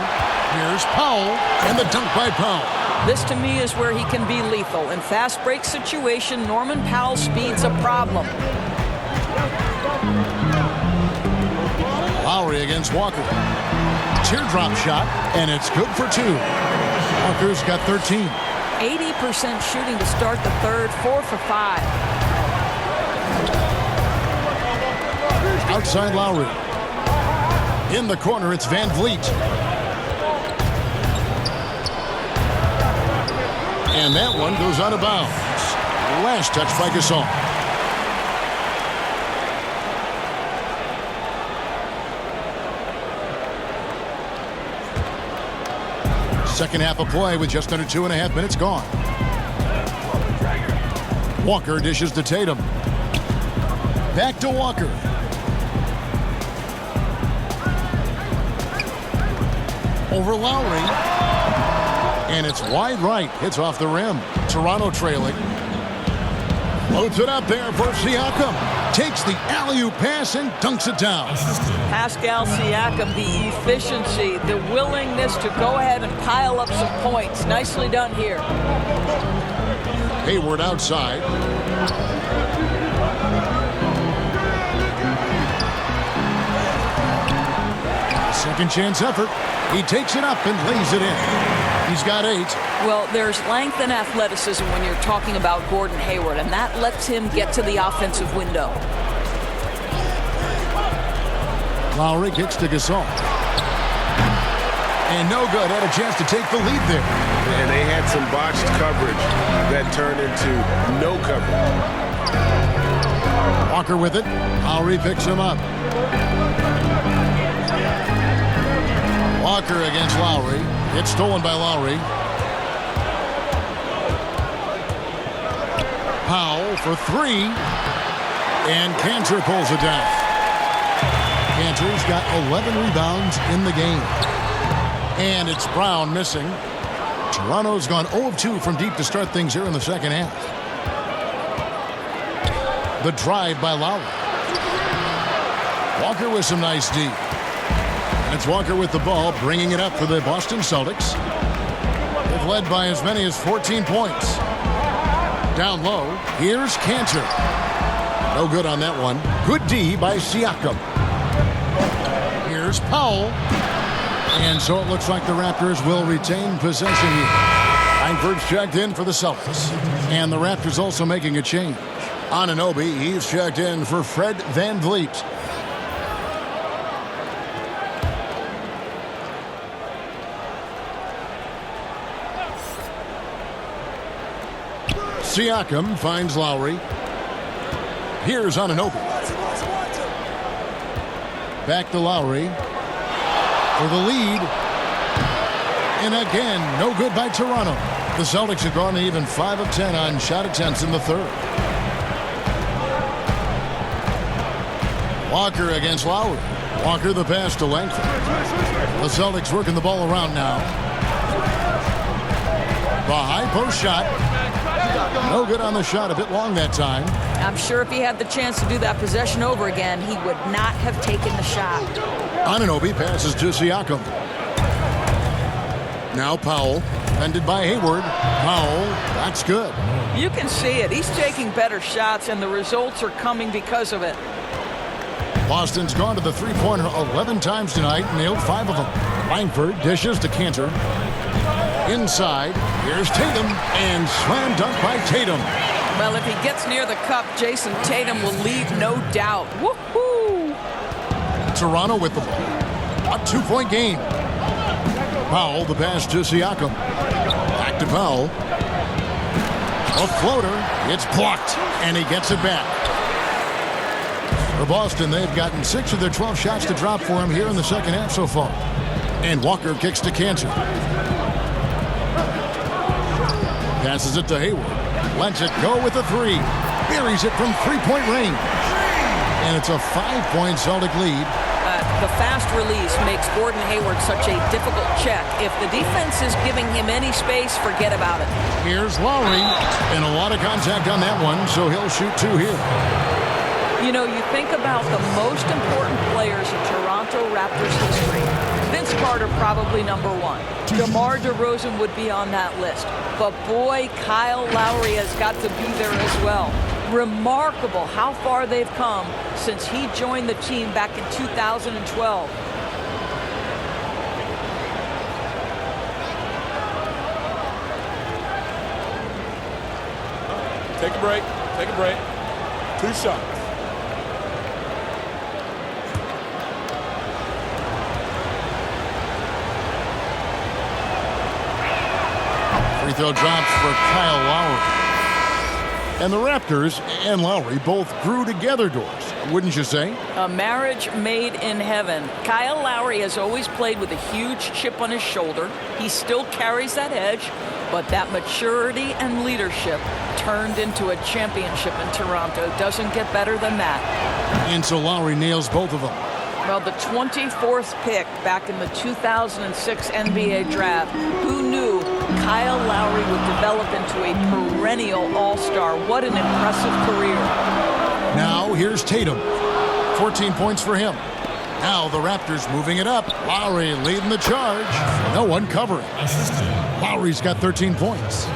Here's Powell and the dunk by Powell. This, to me, is where he can be lethal. In fast break situation, Norman Powell's speed's a problem. Lowry against Walker. Teardrop shot, and it's good for two. Walker's got 13. 80% shooting to start the third, 4 for 5. Outside Lowry. In the corner, it's Van Vliet. And that one goes out of bounds. Last touch by Gasol. Second half of play with just under 2.5 minutes gone. Walker dishes to Tatum. Back to Walker. Over Lowry. And it's wide right. Hits off the rim. Toronto trailing. Loads it up there for Siakam. Takes the alley-oop pass and dunks it down. Pascal Siakam, the efficiency, the willingness to go ahead and pile up some points. Nicely done here. Hayward outside. Second chance effort. He takes it up and lays it in. He's got 8. Well, there's length and athleticism when you're talking about Gordon Hayward, and that lets him get to the offensive window. Lowry kicks to Gasol. And no good. Had a chance to take the lead there. And they had some botched coverage that turned into no coverage. Walker with it. Lowry picks him up. Walker against Lowry. It's stolen by Lowry. Powell for 3. And Cantor pulls it down. Cantor's got 11 rebounds in the game. And it's Brown missing. Toronto's gone 0 of 2 from deep to start things here in the second half. The drive by Lowry. Walker with some nice D. And it's Walker with the ball, bringing it up for the Boston Celtics. They've led by as many as 14 points. Down low, here's Cantor. No good on that one. Good D by Siakam. Here's Powell. And so it looks like the Raptors will retain possession here. Langford's checked in for the Celtics. And the Raptors also making a change. Anunoby, he's checked in for Fred Van Vliet. Siakam finds Lowry. Here's Anunoby. Back to Lowry for the lead. And again, no good by Toronto. The Celtics have gone even 5 of 10 on shot attempts in the third. Walker against Lowry. Walker the pass to Langford. The Celtics working the ball around now. The high post shot. No good on the shot, a bit long that time. I'm sure if he had the chance to do that possession over again, he would not have taken the shot. Anunoby passes to Siakam. Now Powell, defended by Hayward. Powell, that's good. You can see it. He's taking better shots, and the results are coming because of it. Boston's gone to the three-pointer 11 times tonight, nailed 5 of them. Langford dishes to Cantor. Inside, here's Tatum, and slam dunk by Tatum. Well, if he gets near the cup, Jason Tatum will lead, no doubt. Woohoo! Toronto with the ball. A 2-point game. Powell, the pass to Siakam. Back to Powell. A floater. It's blocked, and he gets it back. For Boston, they've gotten 6 of their 12 shots to drop for him here in the second half so far. And Walker kicks to Cantor. Passes it to Hayward. Lets it go with a 3. Buries it from 3-point range. And it's a 5-point Celtic lead. The fast release makes Gordon Hayward such a difficult check. If the defense is giving him any space, forget about it. Here's Lowry. And a lot of contact on that one, so he'll shoot 2 here. You know, you think about the most important players in Toronto Raptors history. Vince Carter probably number 1. DeMar DeRozan would be on that list. But boy, Kyle Lowry has got to be there as well. Remarkable how far they've come since he joined the team back in 2012. Take a break. Take a break. 2 shots. Free throw drops for Kyle Lowry. And the Raptors and Lowry both grew together, Doris, wouldn't you say? A marriage made in heaven. Kyle Lowry has always played with a huge chip on his shoulder. He still carries that edge, but that maturity and leadership turned into a championship in Toronto. Doesn't get better than that. And so Lowry nails both of them. Well, the 24th pick back in the 2006 NBA draft. Who knew Kyle Lowry would develop into a perennial all-star? What an impressive career. Now here's Tatum. 14 points for him. Now the Raptors moving it up. Lowry leading the charge. No one covering. Lowry's got 13 points.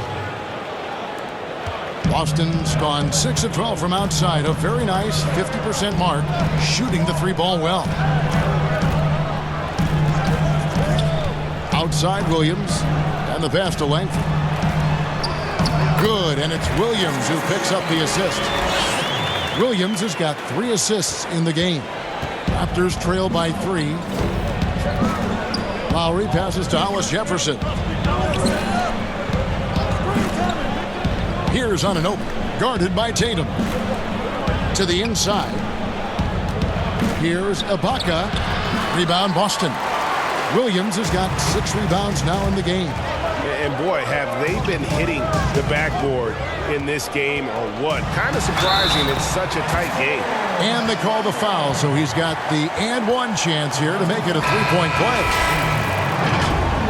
Boston's gone 6 of 12 from outside. A very nice 50% mark. Shooting the 3-ball well. Outside Williams. And the pass to Langford. Good, and it's Williams who picks up the assist. Williams has got 3 assists in the game. Raptors trail by 3. Lowry passes to Hollis Jefferson. Here's Anunoby, guarded by Tatum. To the inside. Here's Ibaka. Rebound Boston. Williams has got 6 rebounds now in the game. And boy, have they been hitting the backboard in this game or what? Kind of surprising. It's such a tight game. And they call the foul, so he's got the and 1 chance here to make it a 3-point play.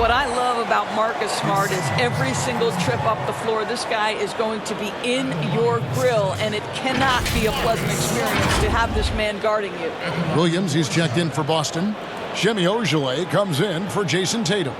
What I love about Marcus Smart is every single trip up the floor, this guy is going to be in your grill, and it cannot be a pleasant experience to have this man guarding you. Williams, he's checked in for Boston. Shemi Ojeleye comes in for Jason Tatum.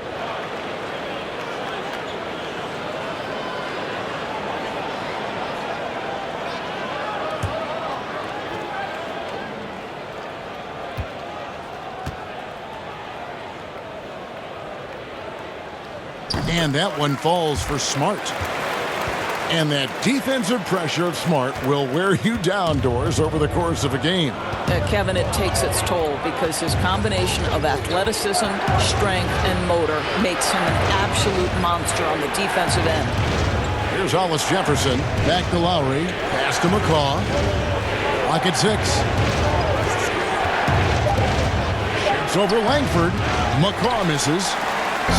And that one falls for Smart. And that defensive pressure of Smart will wear you down, Doors, over the course of a game. Kevin, it takes its toll because his combination of athleticism, strength, and motor makes him an absolute monster on the defensive end. Here's Hollis Jefferson. Back to Lowry. Pass to McCaw. Clock at 6. Shoots over Langford. McCaw misses.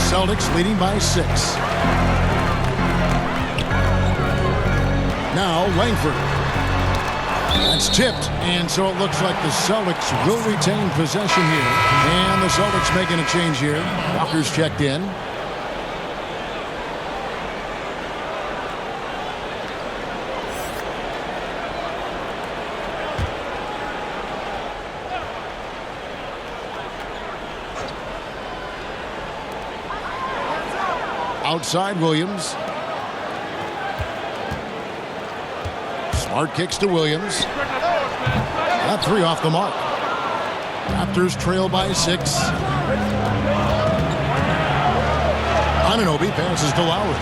Celtics leading by 6. Now Langford. That's tipped, and so it looks like the Celtics will retain possession here. And the Celtics making a change here. Walker's checked in. Outside Williams. Smart kicks to Williams. That three off the mark. Raptors trail by 6. Anunoby passes to Lowry.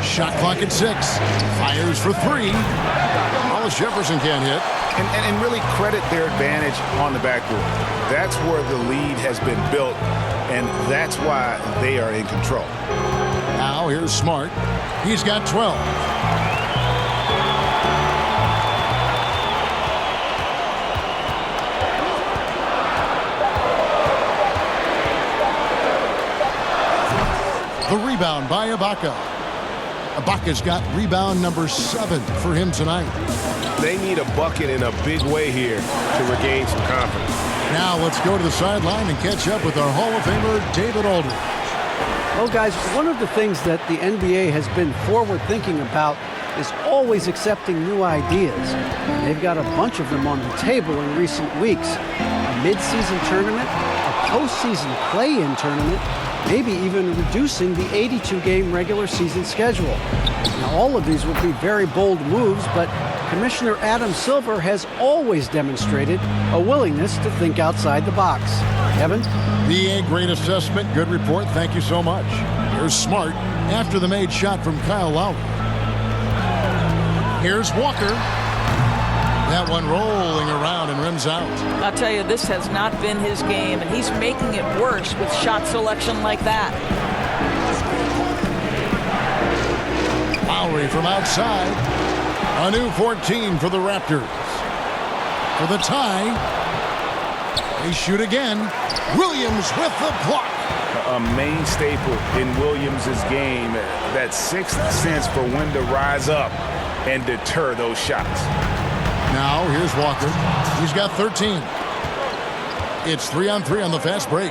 Shot clock at 6. Fires for 3. Hollis Jefferson can't hit. And really credit their advantage on the backboard. That's where the lead has been built, and that's why they are in control. Now here's Smart. He's got 12. The rebound by Ibaka. Ibaka's got rebound number 7 for him tonight. They need a bucket in a big way here to regain some confidence. Now let's go to the sideline and catch up with our Hall of Famer, David Aldridge. Well, guys, one of the things that the NBA has been forward-thinking about is always accepting new ideas. And they've got a bunch of them on the table in recent weeks. A mid-season tournament, a postseason play-in tournament, maybe even reducing the 82-game regular season schedule. Now, all of these would be very bold moves, but Commissioner Adam Silver has always demonstrated a willingness to think outside the box. Kevin? The great assessment. Good report. Thank you so much. Here's Smart after the made shot from Kyle Lowry. Here's Walker. That one rolling around and rims out. I'll tell you, this has not been his game, and he's making it worse with shot selection like that. Lowry from outside. A new 14 for the Raptors. For the tie. They shoot again. Williams with the block. A main staple in Williams' game, that sixth sense for when to rise up and deter those shots. Now here's Walker. He's got 13. It's 3-on-3 on the fast break.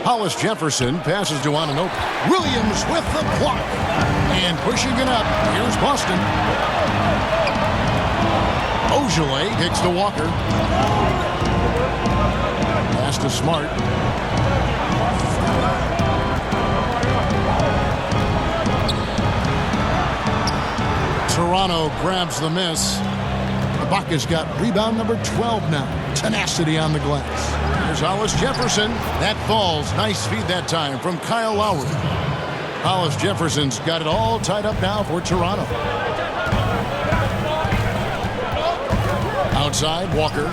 Hollis Jefferson passes to Anunoby. Williams with the block. And pushing it up. Here's Boston. Ojale kicks to Walker. Pass to Smart. Toronto grabs the miss. Ibaka's got rebound number 12 now. Tenacity on the glass. There's Hollis Jefferson. That falls. Nice feed that time from Kyle Lowry. Hollis Jefferson's got it all tied up now for Toronto. Outside, Walker.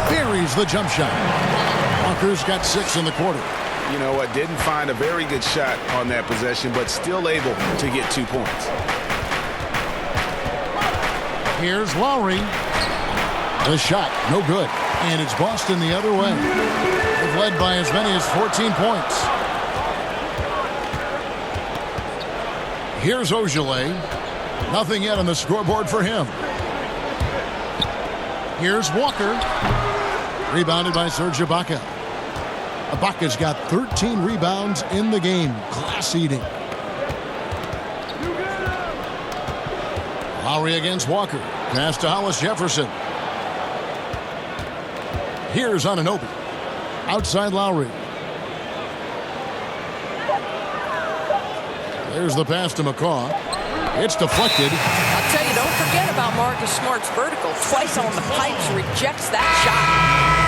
Buries the jump shot. Walker's got 6 in the quarter. You know what? Didn't find a very good shot on that possession, but still able to get 2 points. Here's Lowry. The shot, no good. And it's Boston the other way. They've led by as many as 14 points. Here's Ojale. Nothing yet on the scoreboard for him. Here's Walker. Rebounded by Serge Ibaka. Ibaka's got 13 rebounds in the game. Class eating. Lowry against Walker. Pass to Hollis Jefferson. Here's Anunoby. Outside Lowry. There's the pass to McCaw. It's deflected. I'll tell you, don't forget about Marcus Smart's vertical. Twice on the pipes, rejects that shot.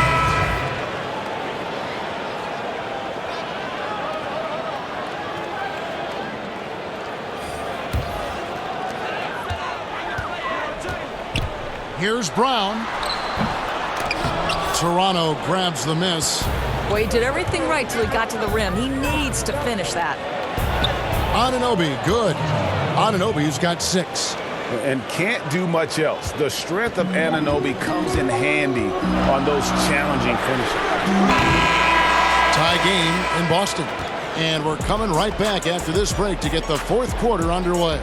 Here's Brown. Toronto grabs the miss. Well, he did everything right till he got to the rim. He needs to finish that. Anunoby, good. Anunoby's got 6. And can't do much else. The strength of Anunoby comes in handy on those challenging finishes. Tie game in Boston. And we're coming right back after this break to get the 4th quarter underway.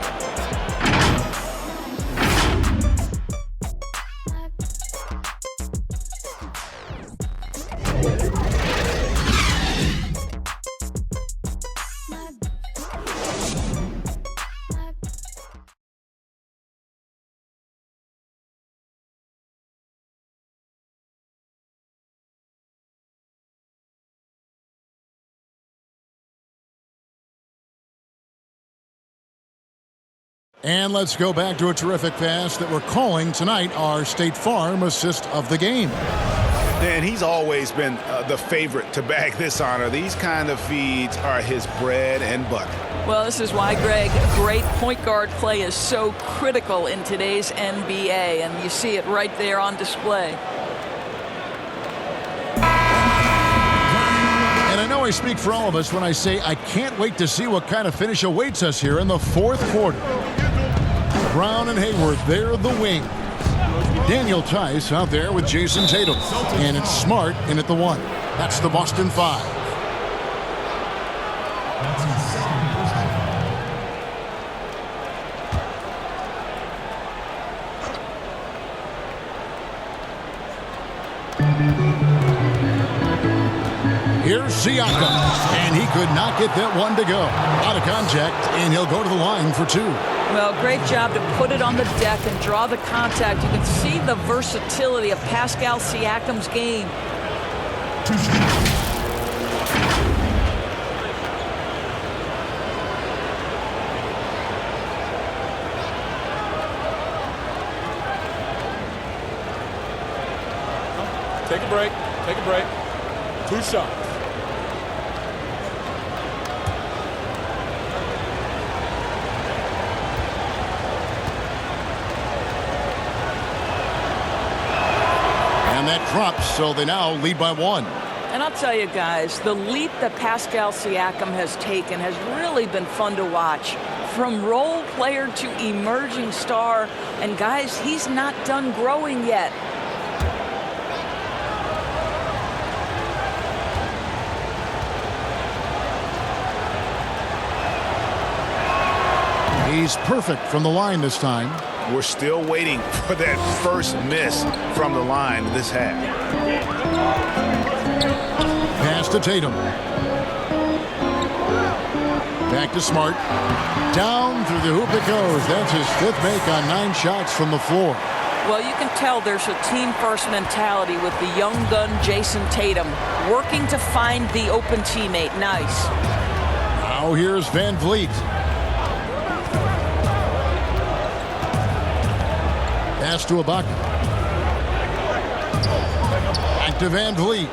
And let's go back to a terrific pass that we're calling tonight our State Farm assist of the game. And he's always been the favorite to bag this honor. These kind of feeds are his bread and butter. Well, this is why, Greg, great point guard play is so critical in today's NBA, and you see it right there on display. And I know I speak for all of us when I say I can't wait to see what kind of finish awaits us here in the fourth quarter. Brown and Hayward, they're the wing. Daniel Tice out there with Jason Tatum. And it's Smart in at the 1. That's the Boston 5. Here's Siakam, and he could not get that one to go. Out of contact, and he'll go to the line for 2. Well, great job to put it on the deck and draw the contact. You can see the versatility of Pascal Siakam's game. Take a break. Take a break. 2 shots. And that drops, so they now lead by 1. And I'll tell you guys, the leap that Pascal Siakam has taken has really been fun to watch. From role player to emerging star. And guys, he's not done growing yet. He's perfect from the line this time. We're still waiting for that first miss from the line this half. Pass to Tatum. Back to Smart. Down through the hoop it goes. That's his 5th make on 9 shots from the floor. Well, you can tell there's a team-first mentality with the young gun Jason Tatum working to find the open teammate. Nice. Now here's Van Vliet. Pass to Ibaka. Back to Van Vliet.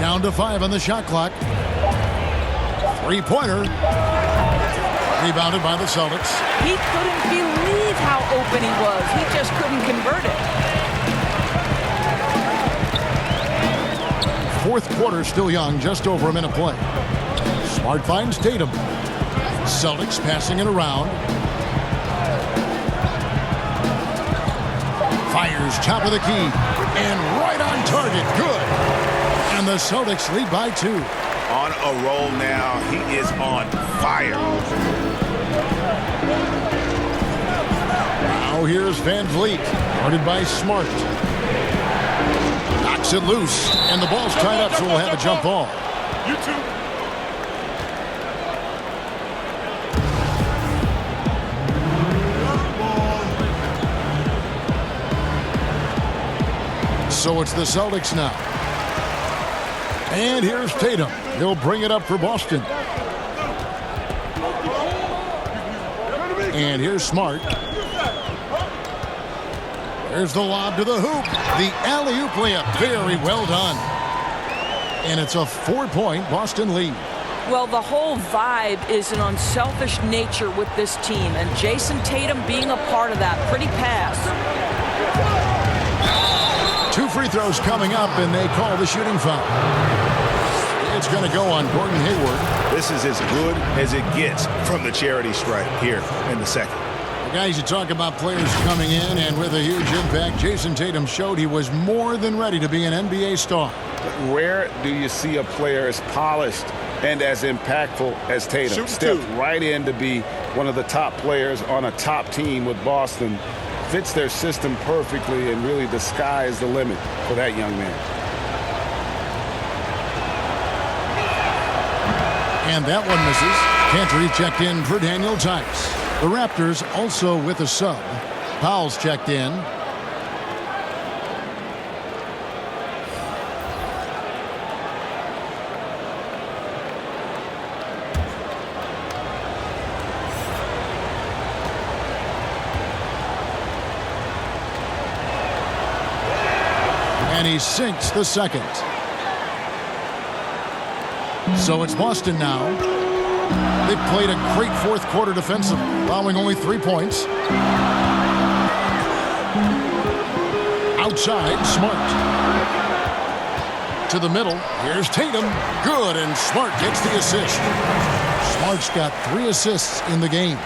Down to 5 on the shot clock. 3-pointer. Rebounded by the Celtics. He couldn't believe how open he was. He just couldn't convert it. Fourth quarter still young, just over a minute play. Smart finds Tatum. Celtics passing it around. Fires top of the key. And right on target. Good. And the Celtics lead by 2. On a roll now. He is on fire. Now here's Van Vliet. Guarded by Smart. Knocks it loose. And the ball's tied up, so we'll have a jump ball. You too. So it's the Celtics now. And here's Tatum. He'll bring it up for Boston. And here's Smart. There's the lob to the hoop. The alley-oop layup. Very well done. And it's a 4-point Boston lead. Well, the whole vibe is an unselfish nature with this team. And Jason Tatum being a part of that. Pretty pass. 2 free throws coming up, and they call the shooting foul. It's going to go on Gordon Hayward. This is as good as it gets from the charity stripe here in the second. Guys, you talk about players coming in and with a huge impact. Jason Tatum showed he was more than ready to be an NBA star. Rare do you see a player as polished and as impactful as Tatum. Stepped right in to be one of the top players on a top team with Boston. Fits their system perfectly, and really the sky is the limit for that young man. And that one misses. Cantor checked in for Daniel Tice. The Raptors also with a sub. Powell's checked in. And he sinks the second. So it's Boston now. They've played a great fourth quarter defensively, allowing only 3 points. Outside, Smart. To the middle, here's Tatum. Good, and Smart gets the assist. Smart's got 3 assists in the game.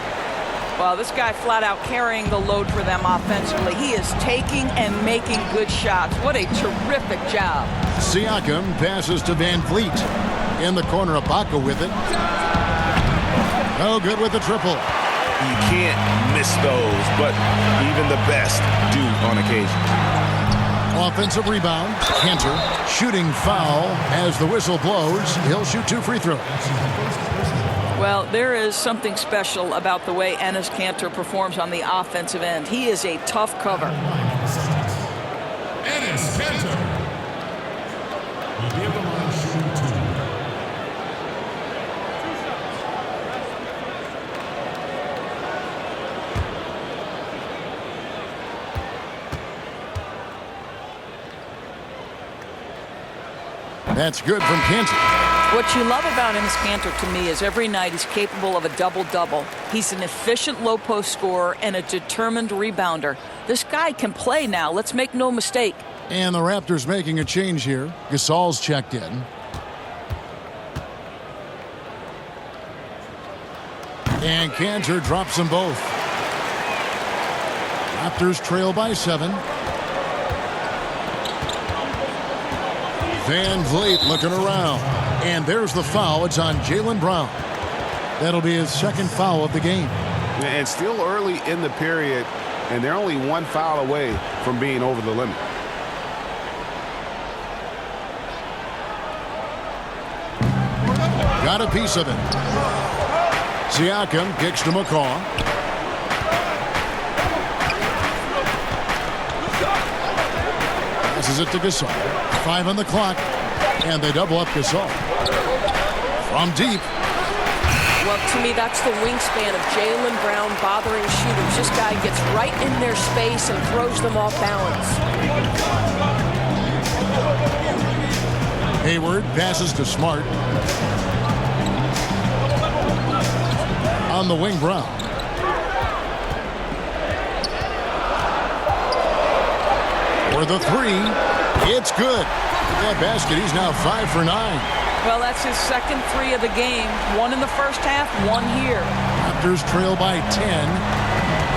Well, this guy flat out carrying the load for them offensively. He is taking and making good shots. What a terrific job. Siakam passes to Van Vliet. In the corner, Ibaka with it. No good with the triple. You can't miss those, but even the best do on occasion. Offensive rebound. Kanter. Shooting foul as the whistle blows. He'll shoot 2 free throws. Well, there is something special about the way Enes Kanter performs on the offensive end. He is a tough cover. Enes Kanter. That's good from Kanter. What you love about Enes Kanter to me is every night he's capable of a double-double. He's an efficient low-post scorer and a determined rebounder. This guy can play now. Let's make no mistake. And the Raptors making a change here. Gasol's checked in. And Kanter drops them both. Raptors trail by 7. Van Vliet looking around. And there's the foul. It's on Jaylen Brown. That'll be his second foul of the game. And still early in the period, and they're only 1 foul away from being over the limit. Got a piece of it. Siakam kicks to McCaw. Passes it to Gasol. 5 on the clock. And they double up Gasol. From deep. Well, to me, that's the wingspan of Jaylen Brown bothering shooters. This guy gets right in their space and throws them off balance. Hayward passes to Smart. On the wing, Brown. For the 3. It's good. That basket, he's now 5 for 9. Well, that's his second 3 of the game. 1 in the first half, 1 here. Raptors trail by 10.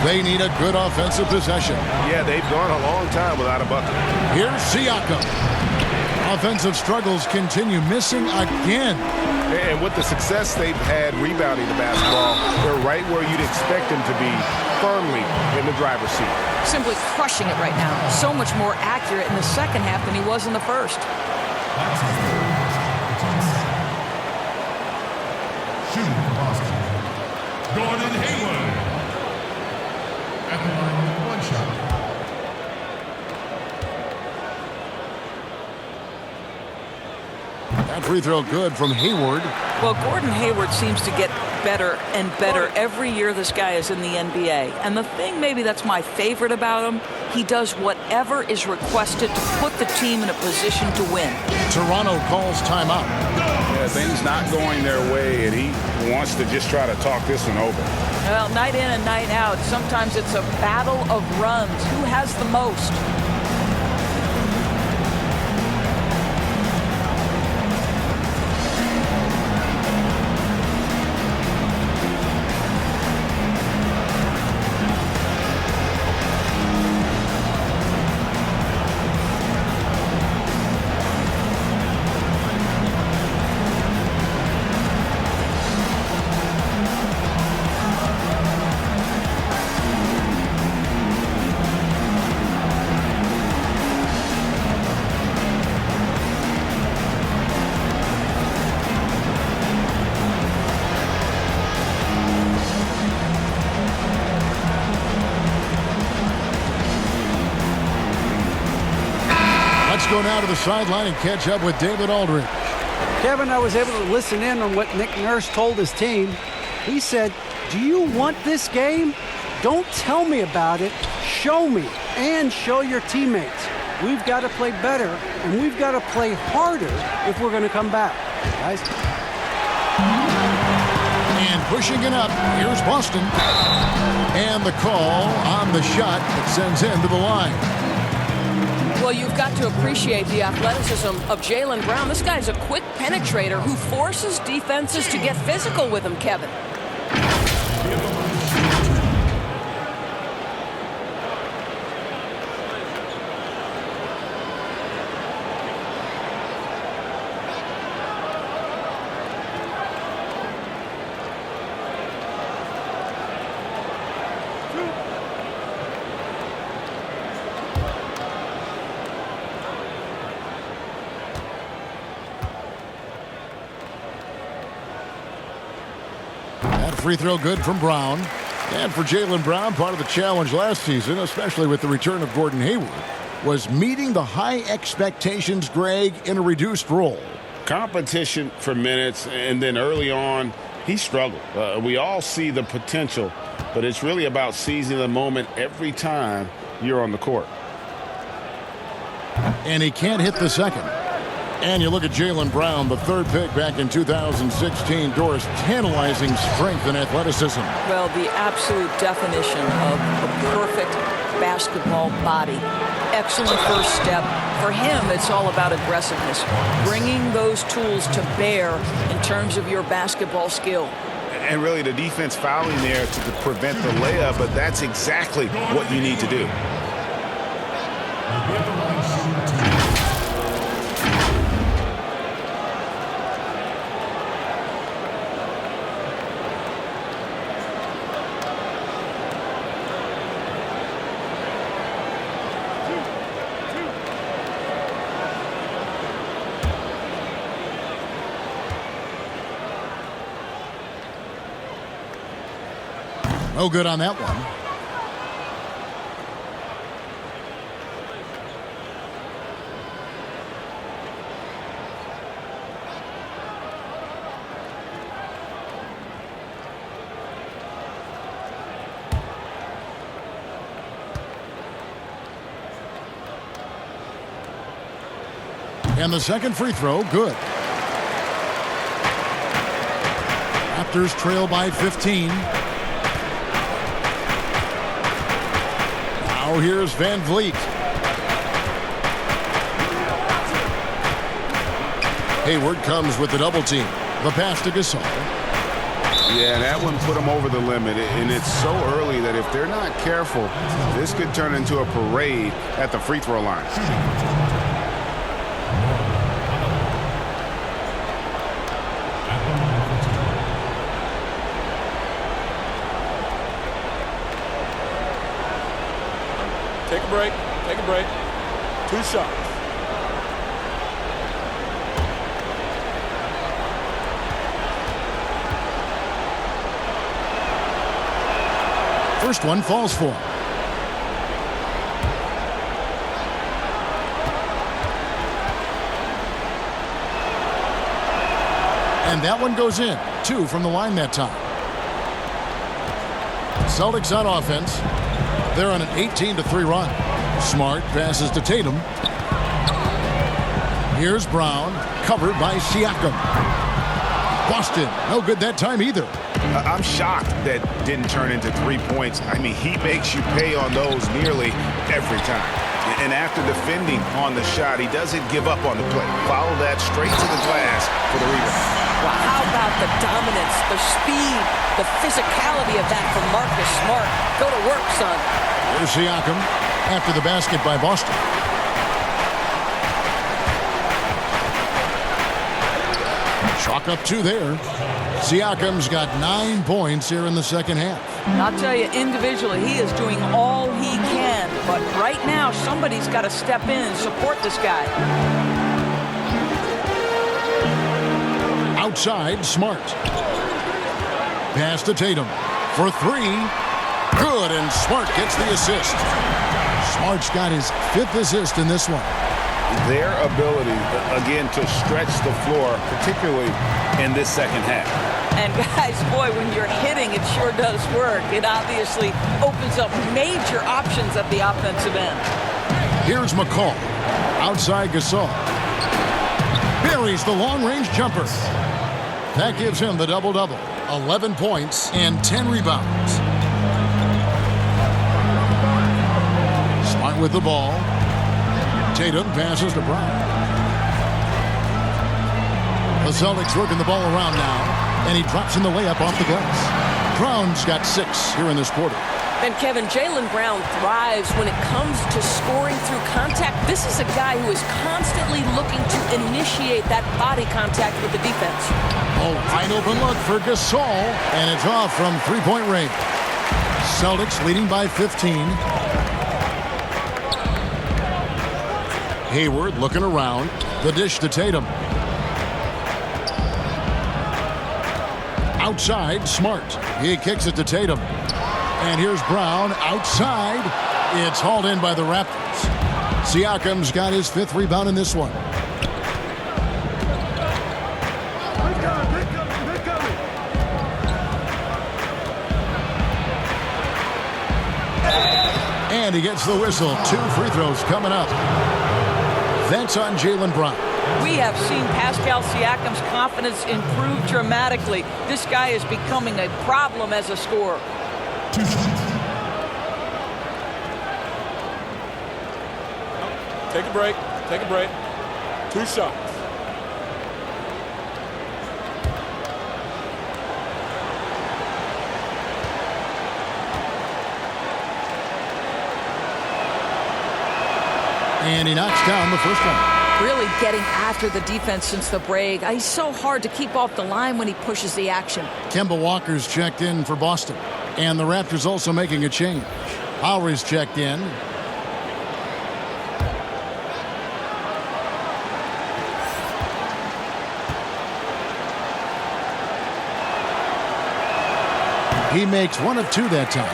They need a good offensive possession. Yeah, they've gone a long time without a bucket. Here's Siakam. Offensive struggles continue, missing again. And with the success they've had rebounding the basketball, they're right where you'd expect them to be, firmly in the driver's seat. Simply crushing it right now. So much more accurate in the second half than he was in the first. Shooting for Boston, Gordon Hayward. At the line, 1 shot. That free throw good from Hayward. Well, Gordon Hayward seems to get better and better every year this guy is in the NBA. And the thing maybe that's my favorite about him, he does whatever is requested to put the team in a position to win. Toronto calls timeout. Yeah, things not going their way, and he wants to just try to talk this one over. Well, night in and night out, sometimes it's a battle of runs. Who has the most? Go now to the sideline and catch up with David Aldridge. Kevin, I was able to listen in on what Nick Nurse told his team. He said, "Do you want this game? Don't tell me about it. Show me and show your teammates." we've got to play better, and we've got to play harder if we're going to come back. Guys. And pushing it up, here's Boston. And the call on the shot that sends him to the line. Well, you've got to appreciate the athleticism of Jaylen Brown. This guy's a quick penetrator who forces defenses to get physical with him, Kevin. Free throw good from Brown. And for Jaylen Brown, part of the challenge last season, especially with the return of Gordon Hayward, was meeting the high expectations, Greg, in a reduced role. Competition for minutes, and then early on, he struggled. We all see the potential, but it's really about seizing the moment every time you're on the court. And he can't hit the second. And you look at Jaylen Brown, the third pick back in 2016. Doris, tantalizing strength and athleticism. Well, the absolute definition of a perfect basketball body. Excellent first step. For him, it's all about aggressiveness. Bringing those tools to bear in terms of your basketball skill. And really, the defense fouling there to prevent the layup, but that's exactly what you need to do. No good on that one. And the second free throw, good. Raptors trail by 15. Now here's Van Vliet. Hayward comes with the double team. The pass to Gasol. Yeah, that one put them over the limit, and it's so early that if they're not careful, this could turn into a parade at the free throw line. Take a break. Take a break. 2 shots. First one falls for him. And that one goes in. 2 from the line that time. Celtics on offense. They're on an 18-3 run. Smart passes to Tatum. Here's Brown, covered by Siakam. Boston, no good that time either. I'm shocked that didn't turn into 3 points. I mean, he makes you pay on those nearly every time. And after defending on the shot, he doesn't give up on the play. Follow that straight to the glass for the rebound. Well, how about the dominance, the speed, the physicality of that from Marcus Smart? Go to work, son. Here's Siakam after the basket by Boston. Chalk up 2 there. Siakam's got 9 points here in the second half. I'll tell you, individually, he is doing all he can. But right now, somebody's got to step in and support this guy. Outside, Smart. Pass to Tatum for 3. Good, and Smart gets the assist. Smart's got his 5th assist in this one. Their ability, again, to stretch the floor, particularly in this second half. And guys, boy, when you're hitting, it sure does work. It obviously opens up major options at the offensive end. Here's McCall. Outside Gasol. Buries the long-range jumper. That gives him the double-double. 11 points and 10 rebounds. Smart with the ball. Tatum passes to Brown. The Celtics working the ball around now, and he drops in the layup off the glass. Brown's got 6 here in this quarter. And Kevin, Jaylen Brown thrives when it comes to scoring through contact. This is a guy who is constantly looking to initiate that body contact with the defense. Oh, wide open look for Gasol, and it's off from three-point range. Celtics leading by 15. Hayward looking around. The dish to Tatum. Outside, Smart. He kicks it to Tatum. And here's Brown outside. It's hauled in by the Raptors. Siakam's got his 5th rebound in this one. And he gets the whistle. 2 free throws coming up. That's on Jaylen Brown. We have seen Pascal Siakam's confidence improve dramatically. This guy is becoming a problem as a scorer. Take a break. Take a break. 2 shots. And he knocks down the first one. Really getting after the defense since the break. He's so hard to keep off the line when he pushes the action. Kemba Walker's checked in for Boston. And the Raptors also making a change. Lowry's checked in. He makes 1 of 2 that time.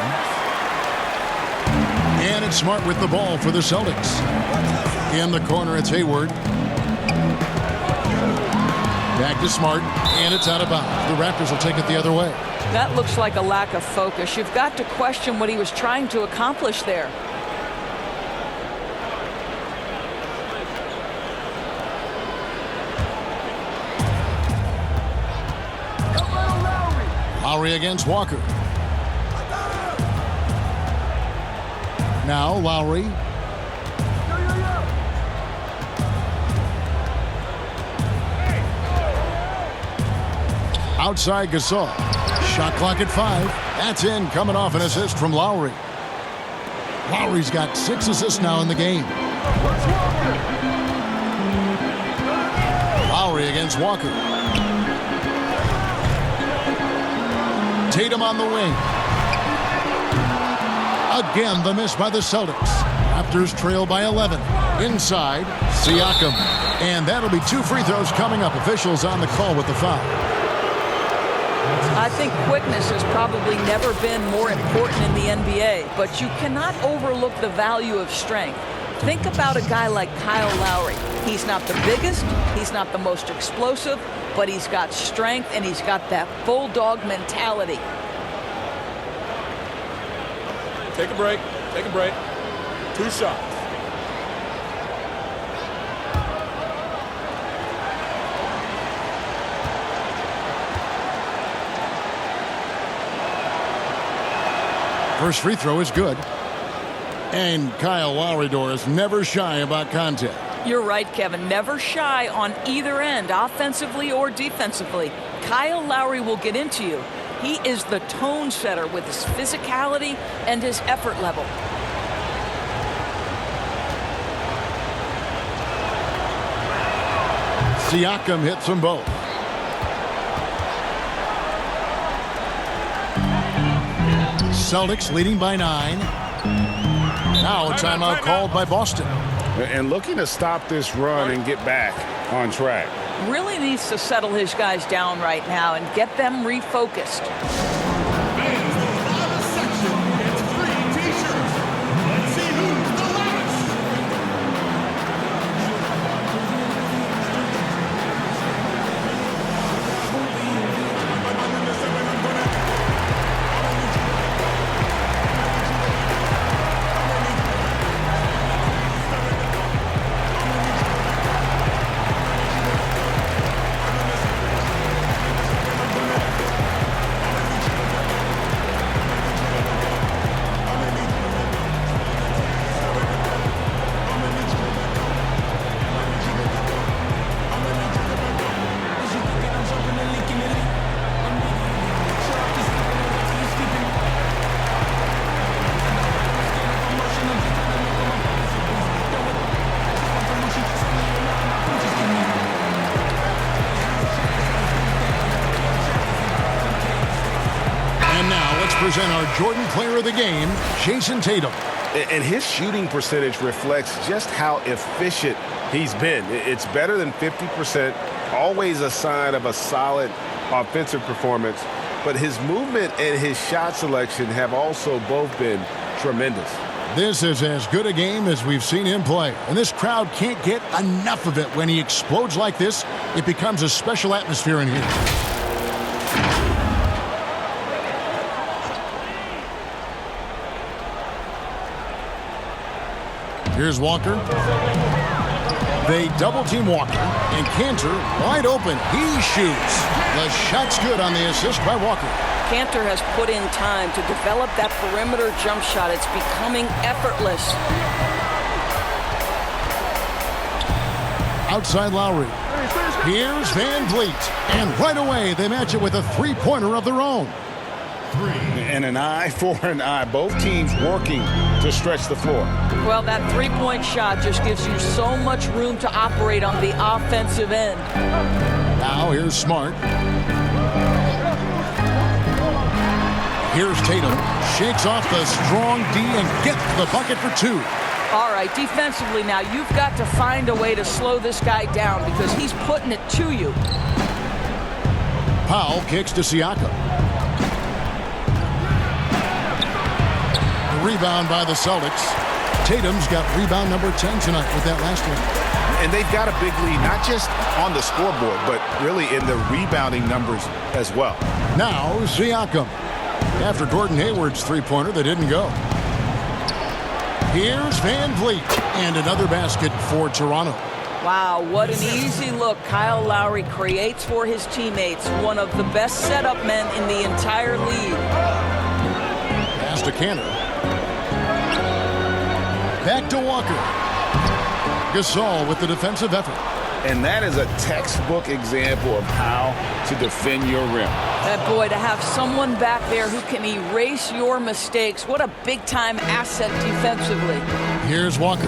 And it's Smart with the ball for the Celtics. In the corner, it's Hayward. Back to Smart, and it's out of bounds. The Raptors will take it the other way. That looks like a lack of focus. You've got to question what he was trying to accomplish there. Lowry against Walker. Now Lowry. Outside Gasol. Shot clock at 5. That's in, coming off an assist from Lowry. Lowry's got 6 assists now in the game. Lowry against Walker. Tatum on the wing. Again, the miss by the Celtics. Raptors trail by 11. Inside, Siakam. And that'll be 2 free throws coming up. Officials on the call with the foul. I think quickness has probably never been more important in the NBA, but you cannot overlook the value of strength. Think about a guy like Kyle Lowry. He's not the biggest, he's not the most explosive, but he's got strength and he's got that bulldog mentality. Take a break. Take a break. 2 shots. First free throw is good. And Kyle Lowry is never shy about contact. You're right, Kevin. Never shy on either end, offensively or defensively. Kyle Lowry will get into you. He is the tone setter with his physicality and his effort level. Siakam hits them both. Celtics leading by 9. Now a timeout called by Boston. And looking to stop this run and get back on track. Really needs to settle his guys down right now and get them refocused. present our Jordan Player of the Game, Jason Tatum. And his shooting percentage reflects just how efficient he's been. It's better than 50%, always a sign of a solid offensive performance. But his movement and his shot selection have also both been tremendous. This is as good a game as we've seen him play. And this crowd can't get enough of it. When he explodes like this, it becomes a special atmosphere in here. Here's Walker. They double-team Walker, and Cantor wide open. He shoots. The shot's good on the assist by Walker. Cantor has put in time to develop that perimeter jump shot. It's becoming effortless. Outside Lowry. Here's Van Vliet. And right away, they match it with a three-pointer of their own. And an eye for an eye. Both teams working to stretch the floor. Well, that three-point shot just gives you so much room to operate on the offensive end. Now here's Smart. Here's Tatum. Shakes off the strong D and gets the bucket for two. All right, defensively now, you've got to find a way to slow this guy down because he's putting it to you. Powell kicks to Siakam. The rebound by the Celtics. Tatum's got rebound number 10 tonight with that last one. And they've got a big lead, not just on the scoreboard, but really in the rebounding numbers as well. Now Siakam. After Gordon Hayward's three-pointer that didn't go. Here's Van Vliet. And another basket for Toronto. Wow, what an easy look Kyle Lowry creates for his teammates. One of the best setup men in the entire league. Pass to Cantor. Back to Walker. Gasol with the defensive effort. And that is a textbook example of how to defend your rim. That boy, to have someone back there who can erase your mistakes. What a big-time asset defensively. Here's Walker.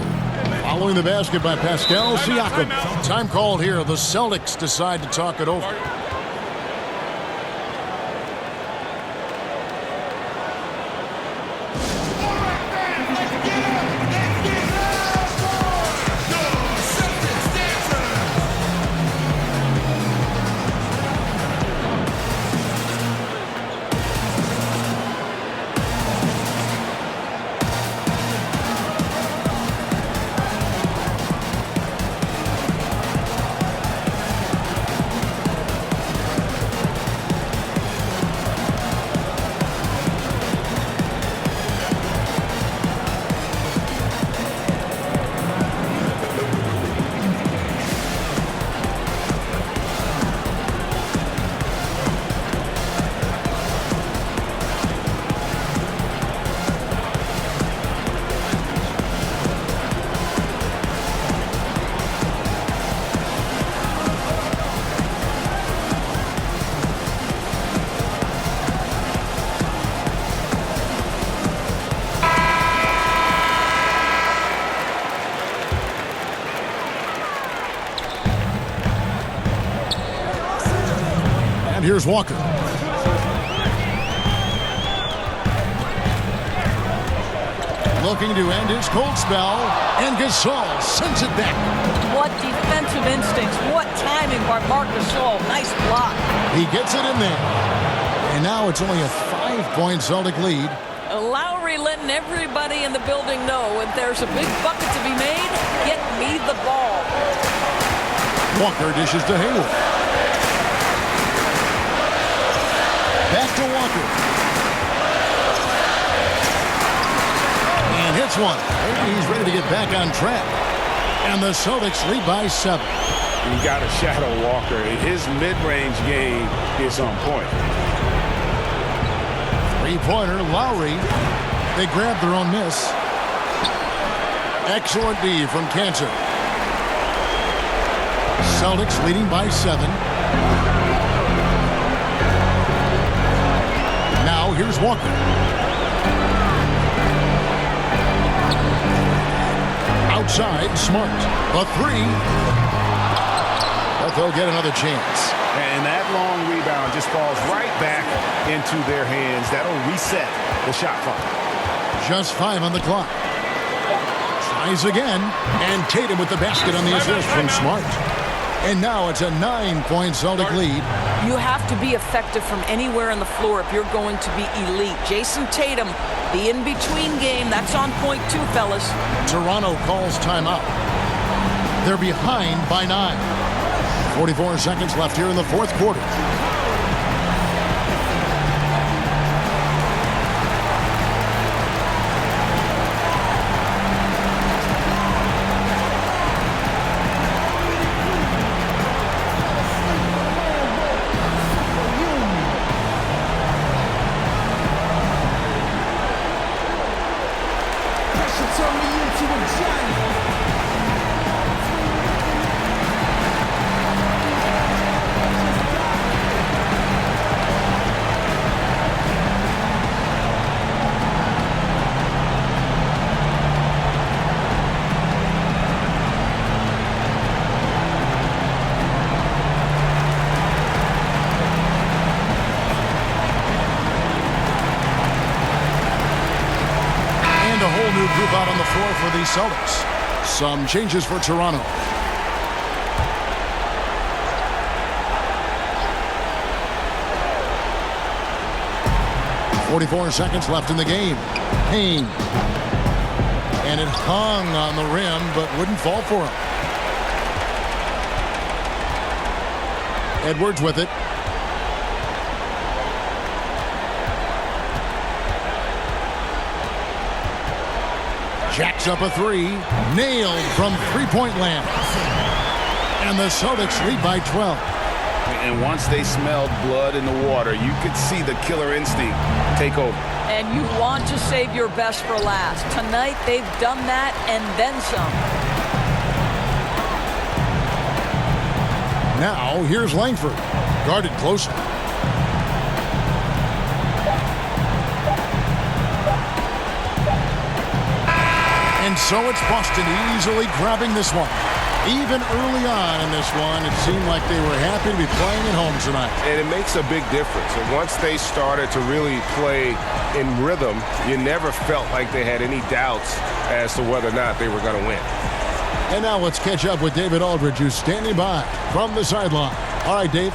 Following the basket by Pascal Siakam. Time called here. The Celtics decide to talk it over. And here's Walker. Looking to end his cold spell, and Gasol sends it back. What defensive instincts, what timing by Marc Gasol. Nice block. He gets it in there. And now it's only a 5-point Celtic lead. Lowry letting everybody in the building know if there's a big bucket to be made, get me the ball. Walker dishes to Hayward. Back to Walker. And hits one. Maybe he's ready to get back on track. And the Celtics lead by 7. You got to shadow Walker. His mid-range game is on point. Three-pointer, Lowry. They grab their own miss. Excellent D from Cantor. Celtics leading by 7. Now here's Walker. Outside, Smart. A 3. But they'll get another chance. And that long rebound just falls right back into their hands. That'll reset the shot clock. Just 5 on the clock. Tries again. And Tatum with the basket on the assist from Smart. And now it's a 9-point Celtic lead. You have to be effective from anywhere on the floor if you're going to be elite. Jason Tatum, the in-between game, that's on point too, fellas. Toronto calls timeout. They're behind by 9. 44 seconds left here in the fourth quarter. Group out on the floor for the Celtics. Some changes for Toronto. .44 seconds left in the game. Payne. And it hung on the rim, but wouldn't fall for him. Edwards with it. Jacks up a 3. Nailed from three-point land. And the Celtics lead by 12. And once they smelled blood in the water, you could see the killer instinct take over. And you want to save your best for last. Tonight, they've done that and then some. Now, here's Langford. Guarded closer. And so it's Boston easily grabbing this one. Even early on in this one, it seemed like they were happy to be playing at home tonight. And it makes a big difference. And once they started to really play in rhythm, you never felt like they had any doubts as to whether or not they were going to win. And now let's catch up with David Aldridge, who's standing by from the sideline. All right, Dave.